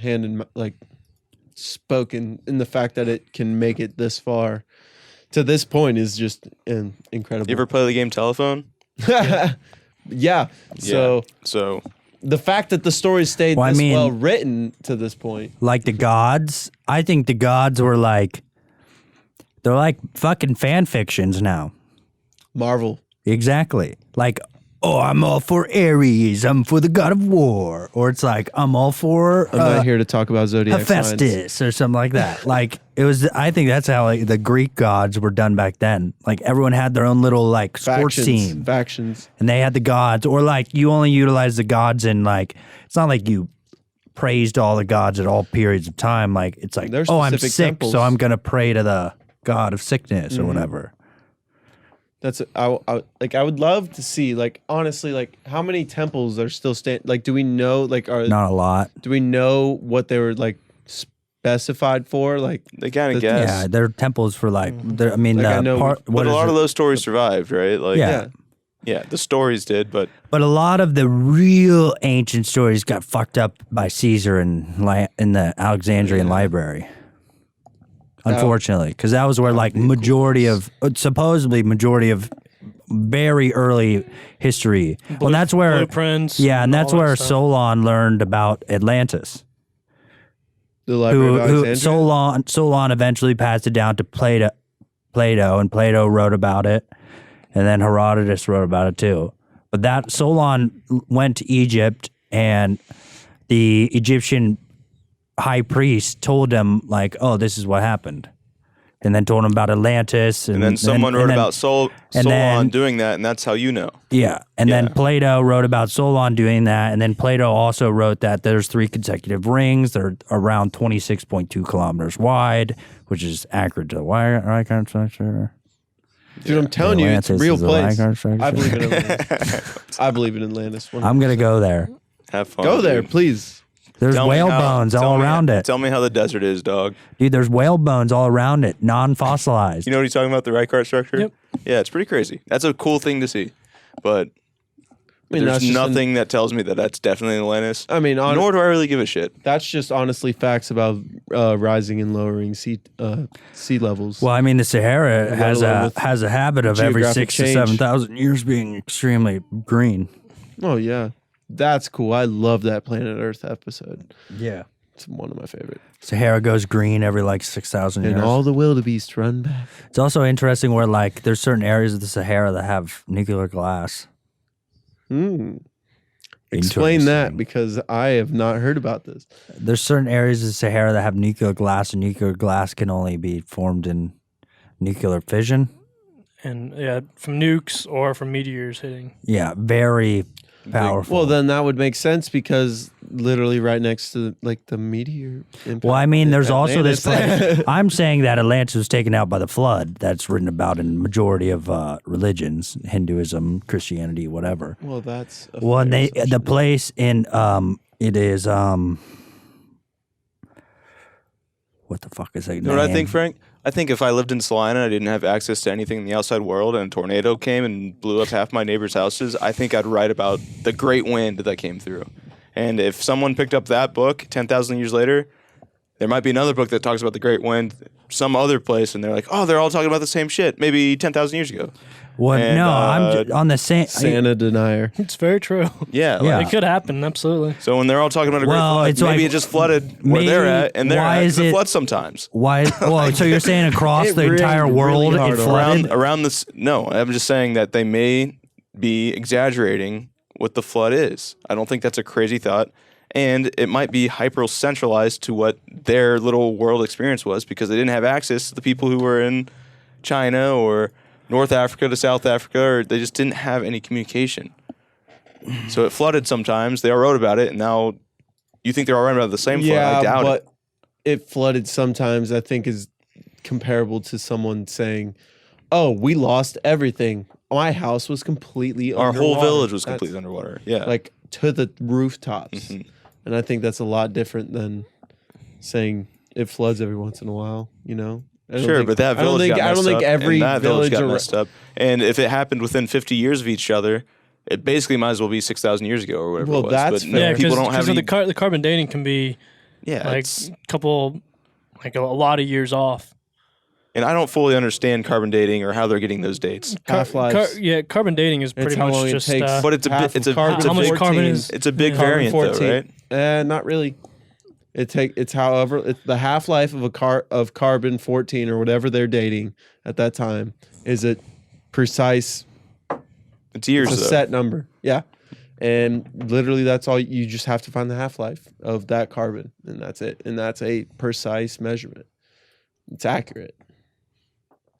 spoken, and the fact that it can make it this far to this point is just incredible. You ever play the game Telephone? Yeah. So So the fact that the story stayed Well, I this mean- well written to this point. Like the gods, I think the gods were like, they're like fucking fan fictions now. Marvel. Exactly. Like, oh, I'm all for Ares. I'm for the god of war. Or it's like, I'm all for I'm not here to talk about zodiac signs. Hephaestus or something like that. Like, it was, I think that's how like, the Greek gods were done back then. Like, everyone had their own little, like, sports team. Factions. And they had the gods. Or, like, you only utilize the gods in, like, it's not like you praised all the gods at all periods of time. Like, it's like, There's oh, I'm specific sick, temples. so I'm going to pray to the god of sickness or whatever. That's I would love to see, like, honestly, like, how many temples are still like, do we know, like, Not a lot. do we know what they were, like, specified for? Like, they kind The- of guess. Yeah, they're temples for, like, I mean, Like, I know- what But a is lot it? of those stories survived, right? Like, Yeah. yeah, the stories did, but But a lot of the real ancient stories got fucked up by Caesar in the Alexandrian library. Unfortunately, because that was where like supposedly majority of very early history. Well, that's where blueprints. yeah, and that's all that where stuff. Solon learned about Atlantis. The Library of Who Alexandria. Solon eventually passed it down to Plato, and Plato wrote about it, and then Herodotus wrote about it too. But that Solon went to Egypt, and the Egyptian high priest told him like, "Oh, this is what happened," and then told him about Atlantis, And then someone wrote about Solon then- doing that, and that's how you know. Yeah, and then Yeah. Plato wrote about Solon doing that, and then Plato also wrote that there's 3 consecutive rings. They're around 26.2 kilometers wide, which is accurate to the Rykart structure. Dude, I'm telling you, it's a Atlantis real is a place. Rykart structure. I believe in Atlantis. I believe in Atlantis. I'm gonna go there. Have fun. Go there, dude. please. There's Tell me whale how- bones tell all me- around it, Tell me how the desert is, dog. dude. There's whale bones all around it, non-fossilized. You know what he's talking about, the Rykart structure? Yep. Yeah, it's pretty crazy. That's a cool thing to see. But mean, that's there's just nothing that tells me that that's definitely Atlantis. I mean, Nor do I really give a shit. that's just honestly facts about rising and lowering sea levels. Well, I mean, the Sahara Let has alone a with has a habit of every geographic 6 to change. 7,000 years being extremely green. Oh yeah, that's cool. I love that Planet Earth episode. Yeah, It's one of my favorite. Sahara goes green every like 6,000 years. And all the wildebeest run back. It's also interesting where like there's certain areas of the Sahara that have nuclear glass. Explain that Interesting. because I have not heard about this. There's certain areas of the Sahara that have nuclear glass, and nuclear glass can only be formed in nuclear fission. And yeah, from nukes or from meteors hitting. Yeah, very powerful. Well, then that would make sense because literally right next to like the meteor impact. Well, I mean, there's also this Atlantis. place. I'm saying that Atlantis was taken out by the flood. That's written about in majority of religions, Hinduism, Christianity, whatever. Well, that's a Well, and fair the assumption. place in it is what the fuck is it? You know what I think, Frank? I think if I lived in Salina and I didn't have access to anything in the outside world and a tornado came and blew up half my neighbors' houses, I think I'd write about the great wind that came through. And if someone picked up that book 10,000 years later, there might be another book that talks about the great wind some other place, and they're like, oh, they're all talking about the same shit, maybe 10,000 years ago. Well, And, no, I'm on the same. Santa denier. It's very true. Yeah. Yeah. Like, It could happen, absolutely. so when they're all talking about a great Well, flood, it's maybe like- it just flooded where maybe- they're at, and they're why at, is 'cause it it- floods sometimes. Why? Well, so you're saying across It the entire rained world really hard it on flooded? Around this, no, I'm just saying that they may be exaggerating what the flood is. I don't think that's a crazy thought. And it might be hyper centralized to what their little world experience was because they didn't have access to the people who were in China or North Africa to South Africa, or they just didn't have any communication. So it flooded sometimes. They all wrote about it, and now you think they're all writing about the same flood. I doubt but it. it flooded sometimes, I think, is comparable to someone saying, oh, we lost everything. My house was completely Our whole underwater." village was That's completely underwater. Yeah. like to the rooftops. Mhm. And I think that's a lot different than saying it floods every once in a while, you know? I don't Sure, think- but that I don't village think, got I don't messed think up, every and that village got ar- messed up. And if it happened within 50 years of each other, it basically might as well be 6,000 years ago or whatever Well, it was. that's but fair. Yeah, people because don't have any. the carbon dating can be Yeah, like it's- a couple, like a lot of years off. and I don't fully understand carbon dating or how they're getting those dates. Half-lives. Yeah, carbon dating is It's pretty how much long it just. takes. But it's a half bit. It's of a. carbon It's a how much big. carbon is? It's a big Yeah. variant, though, 14. right? Not really. It's however it's the half life of of carbon 14 or whatever they're dating at that time is a precise. It's years. It's a though. set number. Yeah, and literally that's all you just have to find the half life of that carbon, and that's it. And that's a precise measurement. It's accurate.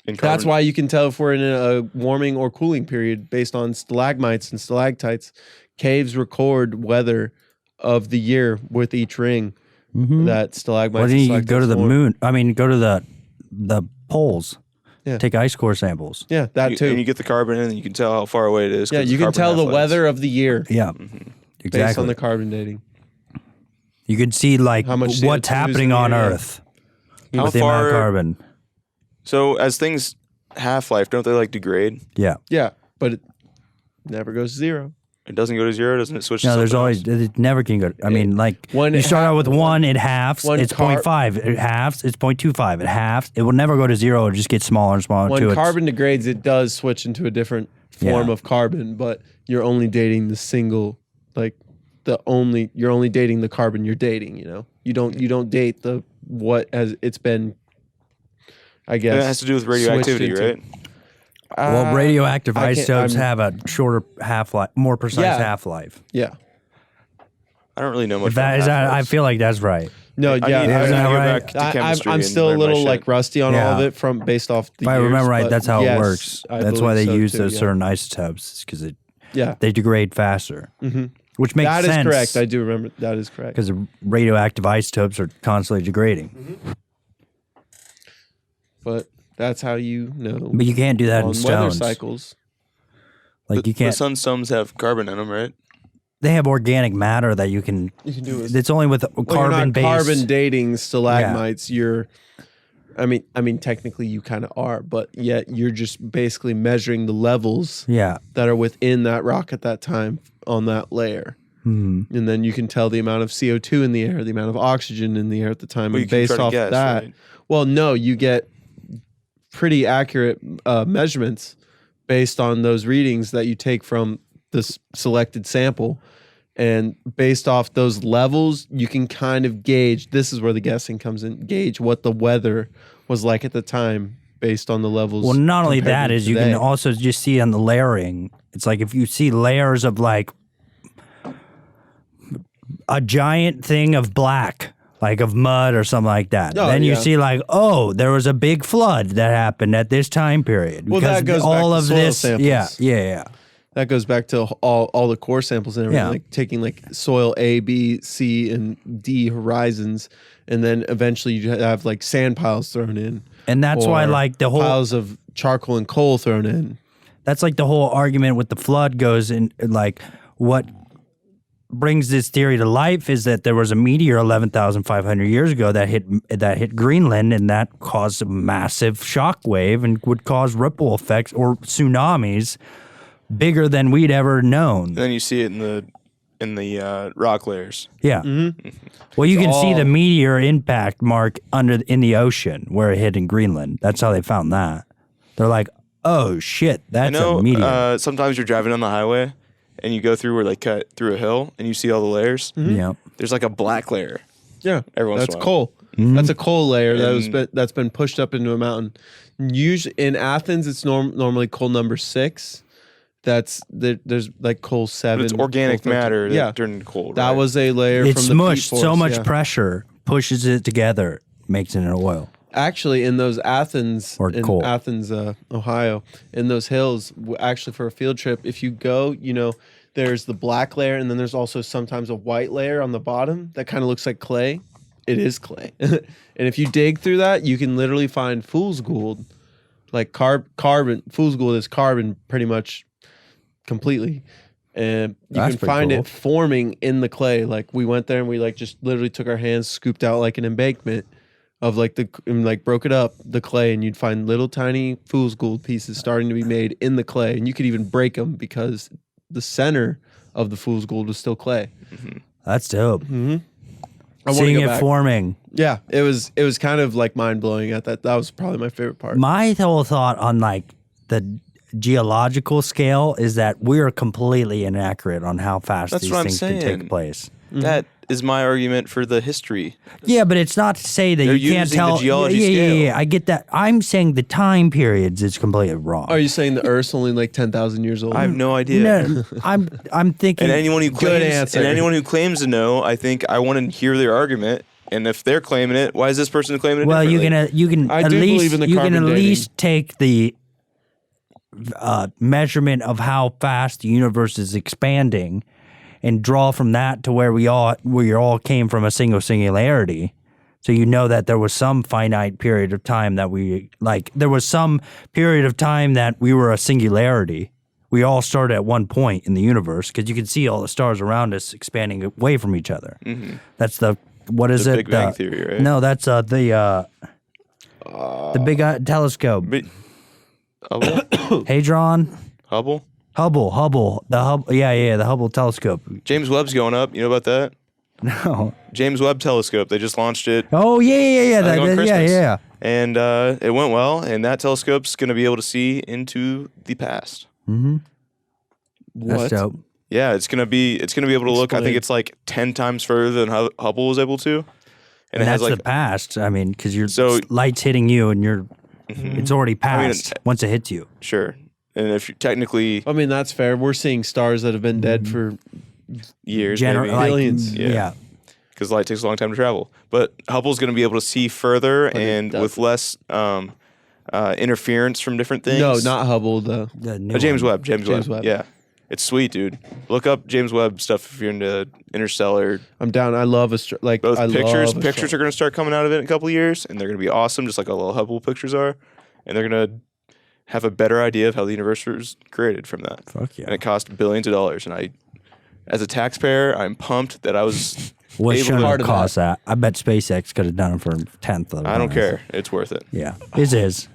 And That's carbon- why you can tell if we're in a warming or cooling period based on stalagmites and stalactites. Caves record weather of the year with each ring that stalagmites. Why and didn't you go to stalactites the form. moon? I mean, go to the poles. Yeah. Take ice core samples. Yeah, that You, too. and you get the carbon in, and you can tell how far away it is. 'cause Yeah, it's you can carbon tell the half-lives. weather of the year Yeah, based exactly. on the carbon dating. You can see like How much what's CO2 is happening in the on air. Earth How with the amount of far? carbon. So as things half life, don't they like degrade? Yeah. Yeah, but it never goes to zero. It doesn't go to zero. Doesn't it switch? No, to there's something always else? it never can go. I mean, like When you it start out with hap- one, it halves. when It's car- 0.5. It halves. It's 0.25. It halves. It will never go to zero. It just gets smaller and smaller. When too. carbon degrades, it does switch into a different form Yeah. of carbon, but you're only dating the single, like you're only dating the carbon you're dating. You don't date the what as it's been. I guess And it has to do with radioactivity, switched into. right? Well, radioactive I can't- isotopes I'm- have a shorter half-life, more precise Yeah. half-life. Yeah. I don't really know much. If that about is that, I half-lives. feel like that's right. No, I yeah. need, I Isn't need that to go right? back to chemistry. I'm and still a learn my little like shit. rusty on all of Yeah. it from based off the If I years, remember right, but that's how yes, it works. I That's why believe they so use too, those yeah. certain isotopes because Yeah, they degrade faster, which makes that is sense. correct. I do remember that is correct. Because radioactive isotopes are constantly degrading. But that's how you know. But you can't do that in on weather stones. cycles. Like you The can't. sun stones have carbon in them, right? They have organic matter that you can. You can do it. It's only with Well, you're carbon not based. carbon dating stalagmites. I mean, technically you kind of are, but yet you're just basically measuring the levels Yeah. that are within that rock at that time on that layer. Hmm. And then you can tell the amount of CO2 in the air, the amount of oxygen in the air at the time. Well, And you can based try to off guess, that, right? well, no, you get pretty accurate measurements based on those readings that you take from this selected sample. And based off those levels, you can kind of gauge, this is where the guessing comes in, gauge what the weather was like at the time based on the levels. Well, not only compared that to is you today. can also just see on the layering. It's like if you see layers of like a giant thing of black, like of mud or something like that. Oh, then you yeah. see like, oh, there was a big flood that happened at this time period. Well, that goes back to soil samples. Yeah. That goes back to all the core samples and everything, Yeah. like taking like soil A, B, C, and D horizons, and then eventually you have like sand piles thrown in. And that's why or like the whole piles of charcoal and coal thrown in. that's like the whole argument with the flood goes in like what brings this theory to life is that there was a meteor 11,500 years ago that hit Greenland and that caused a massive shock wave and would cause ripple effects or tsunamis bigger than we'd ever known. And then you see it in the rock layers. Yeah. Well, you can see all- the meteor impact mark in the ocean where it hit in Greenland. That's how they found that. They're like, oh shit, that's I know. a meteor. Sometimes you're driving on the highway and you go through where they cut through a hill and you see all the layers. Yeah. There's like a black layer. Yeah, Every once in that's a while. coal. That's a coal layer And- that's been pushed up into a mountain. Usually in Athens, it's normally coal number 6. There's like coal 7. But it's organic coal 13. matter that Yeah, turned cold. that right? was a layer It's from the smushed. peat So forest, much yeah. pressure pushes it together, makes it an oil. Actually, in those Athens, Or coal. Ohio, in those hills, actually for a field trip, if you go, there's the black layer, and then there's also sometimes a white layer on the bottom that kind of looks like clay. It is clay, and if you dig through that, you can literally find fool's gold, like carbon. Fool's gold is carbon, pretty much completely. And you That's can pretty find cool. it forming in the clay. Like we went there and we like just literally took our hands, scooped out like an embankment of like and like broke it up, the clay, and you'd find little tiny fool's gold pieces starting to be made in the clay. And you could even break them because the center of the fool's gold was still clay. That's dope. I wanna Seeing go it back. forming. Yeah, it was kind of like mind blowing at that. That was probably my favorite part. My whole thought on like the geological scale is that we're completely inaccurate on how fast That's these what I'm things can saying. take place. That is my argument for the history. Yeah, but it's not to say that They're you can't using the tell. geology yeah, scale. I get that. I'm saying the time periods is completely wrong. Are you saying the Earth's only like 10,000 years old? I have no idea. No, I'm thinking. And anyone who Good claims answer. and anyone who claims to know, I think I want to hear their argument. And if they're claiming it, why is this person claiming it? well, you differently? can I at do least believe in the you can carbon at dating. least take the measurement of how fast the universe is expanding and draw from that to where we all came from a single singularity. So you know that there was some finite period of time that there was some period of time that we were a singularity. We all started at one point in the universe because you can see all the stars around us expanding away from each other. That's what is The it? Big Bang Theory, right? No, that's the big telescope. But- Hubble? Hadron, Hubble? Hubble, the Hubble, yeah, the Hubble telescope. James Webb's going up. You know about that? No. James Webb Telescope. They just launched it. Oh yeah, I think on Christmas. yeah. And it went well. And that telescope's going to be able to see into the past. Mm-hmm. What? That's dope. Yeah, it's gonna be able to look. I think Explain. it's like 10 times further than Hubble was able to, And it has that's like the past. I mean, because So- light's hitting you, and it's already I mean, passed once it hits you. sure. And if you technically I mean, that's fair. We're seeing stars that have been dead for years, Like, Billions. yeah. because light takes a long time to travel. But Hubble's going to be able to see further But it and with doesn't. less interference from different things. no, not Hubble. The The new James one. Webb. James James Webb. Webb. Yeah, it's sweet, dude. Look up James Webb stuff if you're into interstellar. I'm down. I love like Both I pictures. love Pictures are going to start coming out of it in a couple of years, and they're going to be awesome, just like all the Hubble pictures are. And they're going to have a better idea of how the universe was created from that. Fuck And yeah. it cost billions of dollars. And I, as a taxpayer, I'm pumped that I was. What able shouldn't to- have cost that? I bet SpaceX could have done it for a tenth of. I don't that. care. It's worth it. Yeah, it is.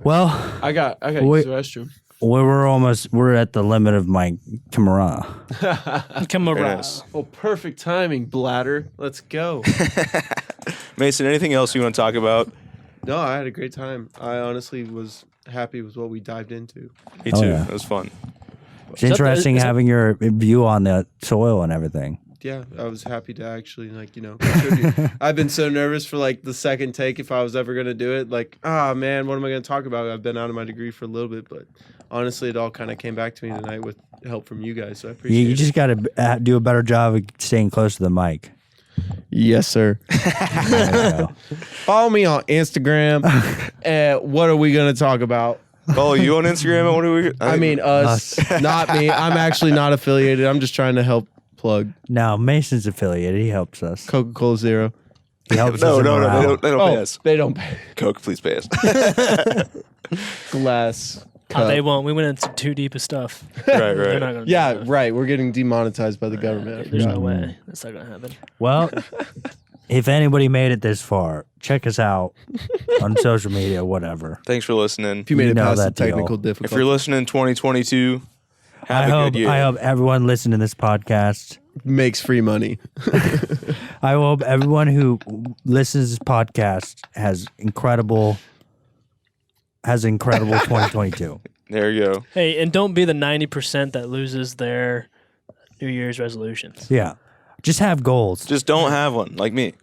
Well, I got Wait. to use the restroom. we're at the limit of my camera. Come Very around. nice. Well, perfect timing, bladder. Let's go. Mason, anything else you want to talk about? No, I had a great time. I honestly was happy with what we dived into. Me Oh, too. yeah. It was fun. It's interesting is that- having your view on the soil and everything. Yeah, I was happy to actually contribute. I've been so nervous for like the second take if I was ever gonna do it. Like, man, what am I gonna talk about? I've been out of my degree for a little bit, but honestly, it all kind of came back to me tonight with help from you guys. So I appreciate You it. just got to do a better job of staying close to the mic. Yes, sir. There you go. Follow me on Instagram. What are we gonna talk about? Follow you on Instagram. And what do we? I mean, us, not me. I'm actually not affiliated. I'm just trying to help plug No, Mason's affiliated. He helps us. Coca-Cola Zero. He helps no, us in no, no. morale. They don't pay us. They don't pay. Coke, please pay us. Glass. They cup. won't. We went into too deep of stuff. right, They're right. not gonna do Yeah, that. right. We're getting demonetized by the government. There's Yeah. no way. That's not gonna happen. Well, if anybody made it this far, check us out on social media, whatever. Thanks for listening. If you made You it know past the that deal. technical If difficulty, you're listening in 2022, have a good year. I hope everyone listening to this podcast. makes free money. I hope everyone who listens to this podcast has incredible 2022. There you go. Hey, and don't be the 90% that loses their New Year's resolutions. Yeah. Just have goals. Just don't have one like me.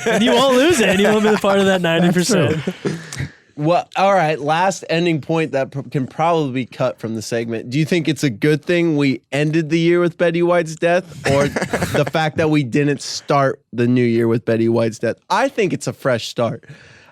And you won't lose it, and you won't be the part of that 90%. Well, all right. Last ending point that can probably be cut from the segment. Do you think it's a good thing we ended the year with Betty White's death, or the fact that we didn't start the new year with Betty White's death? I think it's a fresh start.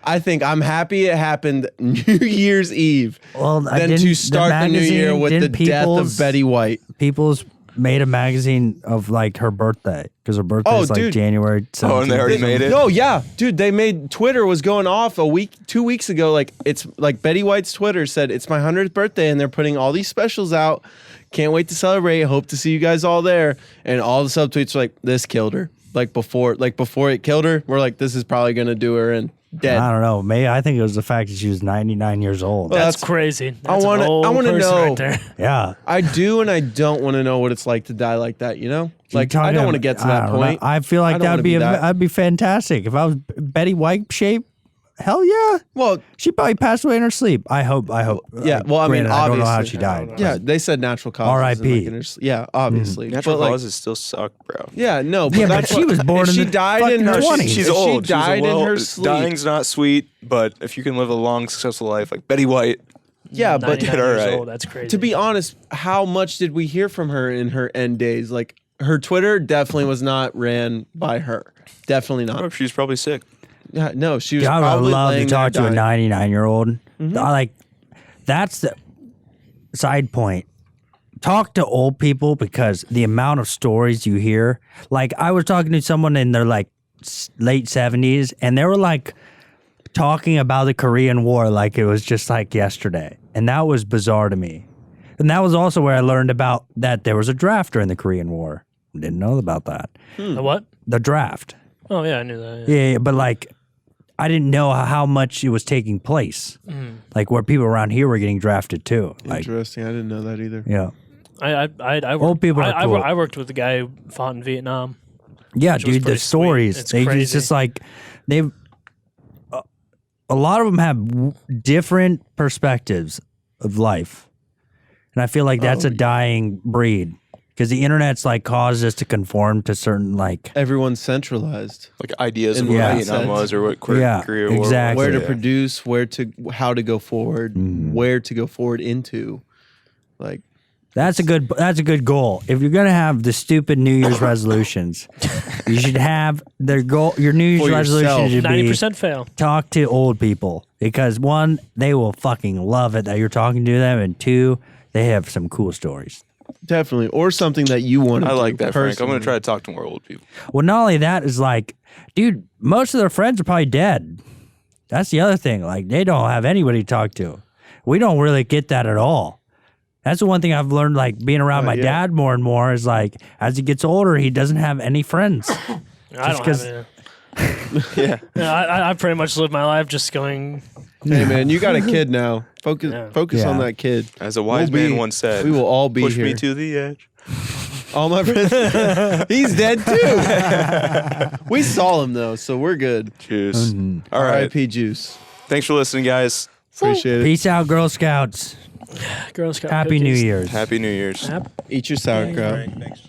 I think I'm happy it happened New Year's Eve Well, than to start the new year with the death of Betty White. People's made a magazine of like her birthday because her birthday is like dude. January 17th. Oh, and they already made it? No, yeah, dude, they made Twitter was going off 2 weeks ago. Like it's like Betty White's Twitter said it's my 100th birthday, and they're putting all these specials out. Can't wait to celebrate. Hope to see you guys all there. And all the subtweets are like, this killed her. Like before it killed her, we're like, this is probably gonna do her in. Dead. I don't know. Maybe I think it was the fact that she was 99 years old. Well, That's crazy. That's wanna- an old I wanna person know. right there. Yeah. I do, and I don't want to know what it's like to die like that. You know, like I don't want to get to that don't know. point. I feel like I don't that wanna would be, be that. that'd be fantastic if I was Betty White shape. Hell yeah. Well, She probably passed away in her sleep. I hope. yeah. Well, I mean, granted, I don't know how obviously. she died. yeah, they said natural causes. R.I.P.. and, like, yeah, obviously. Natural But, like, causes still suck, bro. Yeah, no, but Yeah, but that's she what- was born if in she the died in her fucking 20s. She's if old. She died in her She's sleep. Dying's not sweet, but if you can live a long, successful life like Betty White, Yeah, but 99 all years right. old, that's crazy. to be honest, how much did we hear from her in her end days? Like her Twitter definitely was not ran by her. Definitely not. she's probably sick. Yeah, no, she was I would probably love to laying talk there to a dying. 99-year-old. Like, that's the side point. Talk to old people because the amount of stories you hear. Like, I was talking to someone in their like late 70s, and they were like talking about the Korean War like it was just like yesterday, and that was bizarre to me. And that was also where I learned about that there was a draft during the Korean War. Didn't know about that. The what? The draft. Oh, yeah, I knew that. Yeah. Yeah, but like, I didn't know how much it was taking place. Like where people around here were getting drafted too. Like, Interesting. I didn't know that either. yeah, I worked, Old people are cool. I worked with a guy who fought in Vietnam. yeah, Which was dude. The pretty stories. sweet. It's It's crazy. just like they've. A lot of them have different perspectives of life. And I feel like that's a dying breed because the internet's like caused us to conform to certain like Everyone's centralized. Like ideas of And what yeah. Vietnam was or what Korea was. exactly. Where to Yeah. produce, how to go forward, where to go forward into. Like, That's a good goal. If you're gonna have the stupid New Year's resolutions, you should have their goal. Your New Year's For resolution yourself. should be 90% fail. talk to old people because one, they will fucking love it that you're talking to them, and two, they have some cool stories. definitely. Or something that you want to I do like that, Frank. I'm going personally. to try to talk to more old people. Well, not only that is like, dude, most of their friends are probably dead. That's the other thing. Like, they don't have anybody to talk to. We don't really get that at all. That's the one thing I've learned, like being around my yeah. dad more and more, is like as he gets older, he doesn't have any friends. I don't 'cause- have Yeah. I pretty much live my life just going. Hey man, you got a kid now. Focus Yeah. on that kid. As a wise We'll man be- once said, We will all be push here. me to the edge. All my friends. He's dead too. We saw him though, so we're good. Cheers. All right. R.I.P. Juice. Thanks for listening, guys. Appreciate it. Peace out, Girl Scouts. Girl Scout Happy New cookies. Year's. Happy New Year's. Yep. Eat your sauerkraut. Thanks.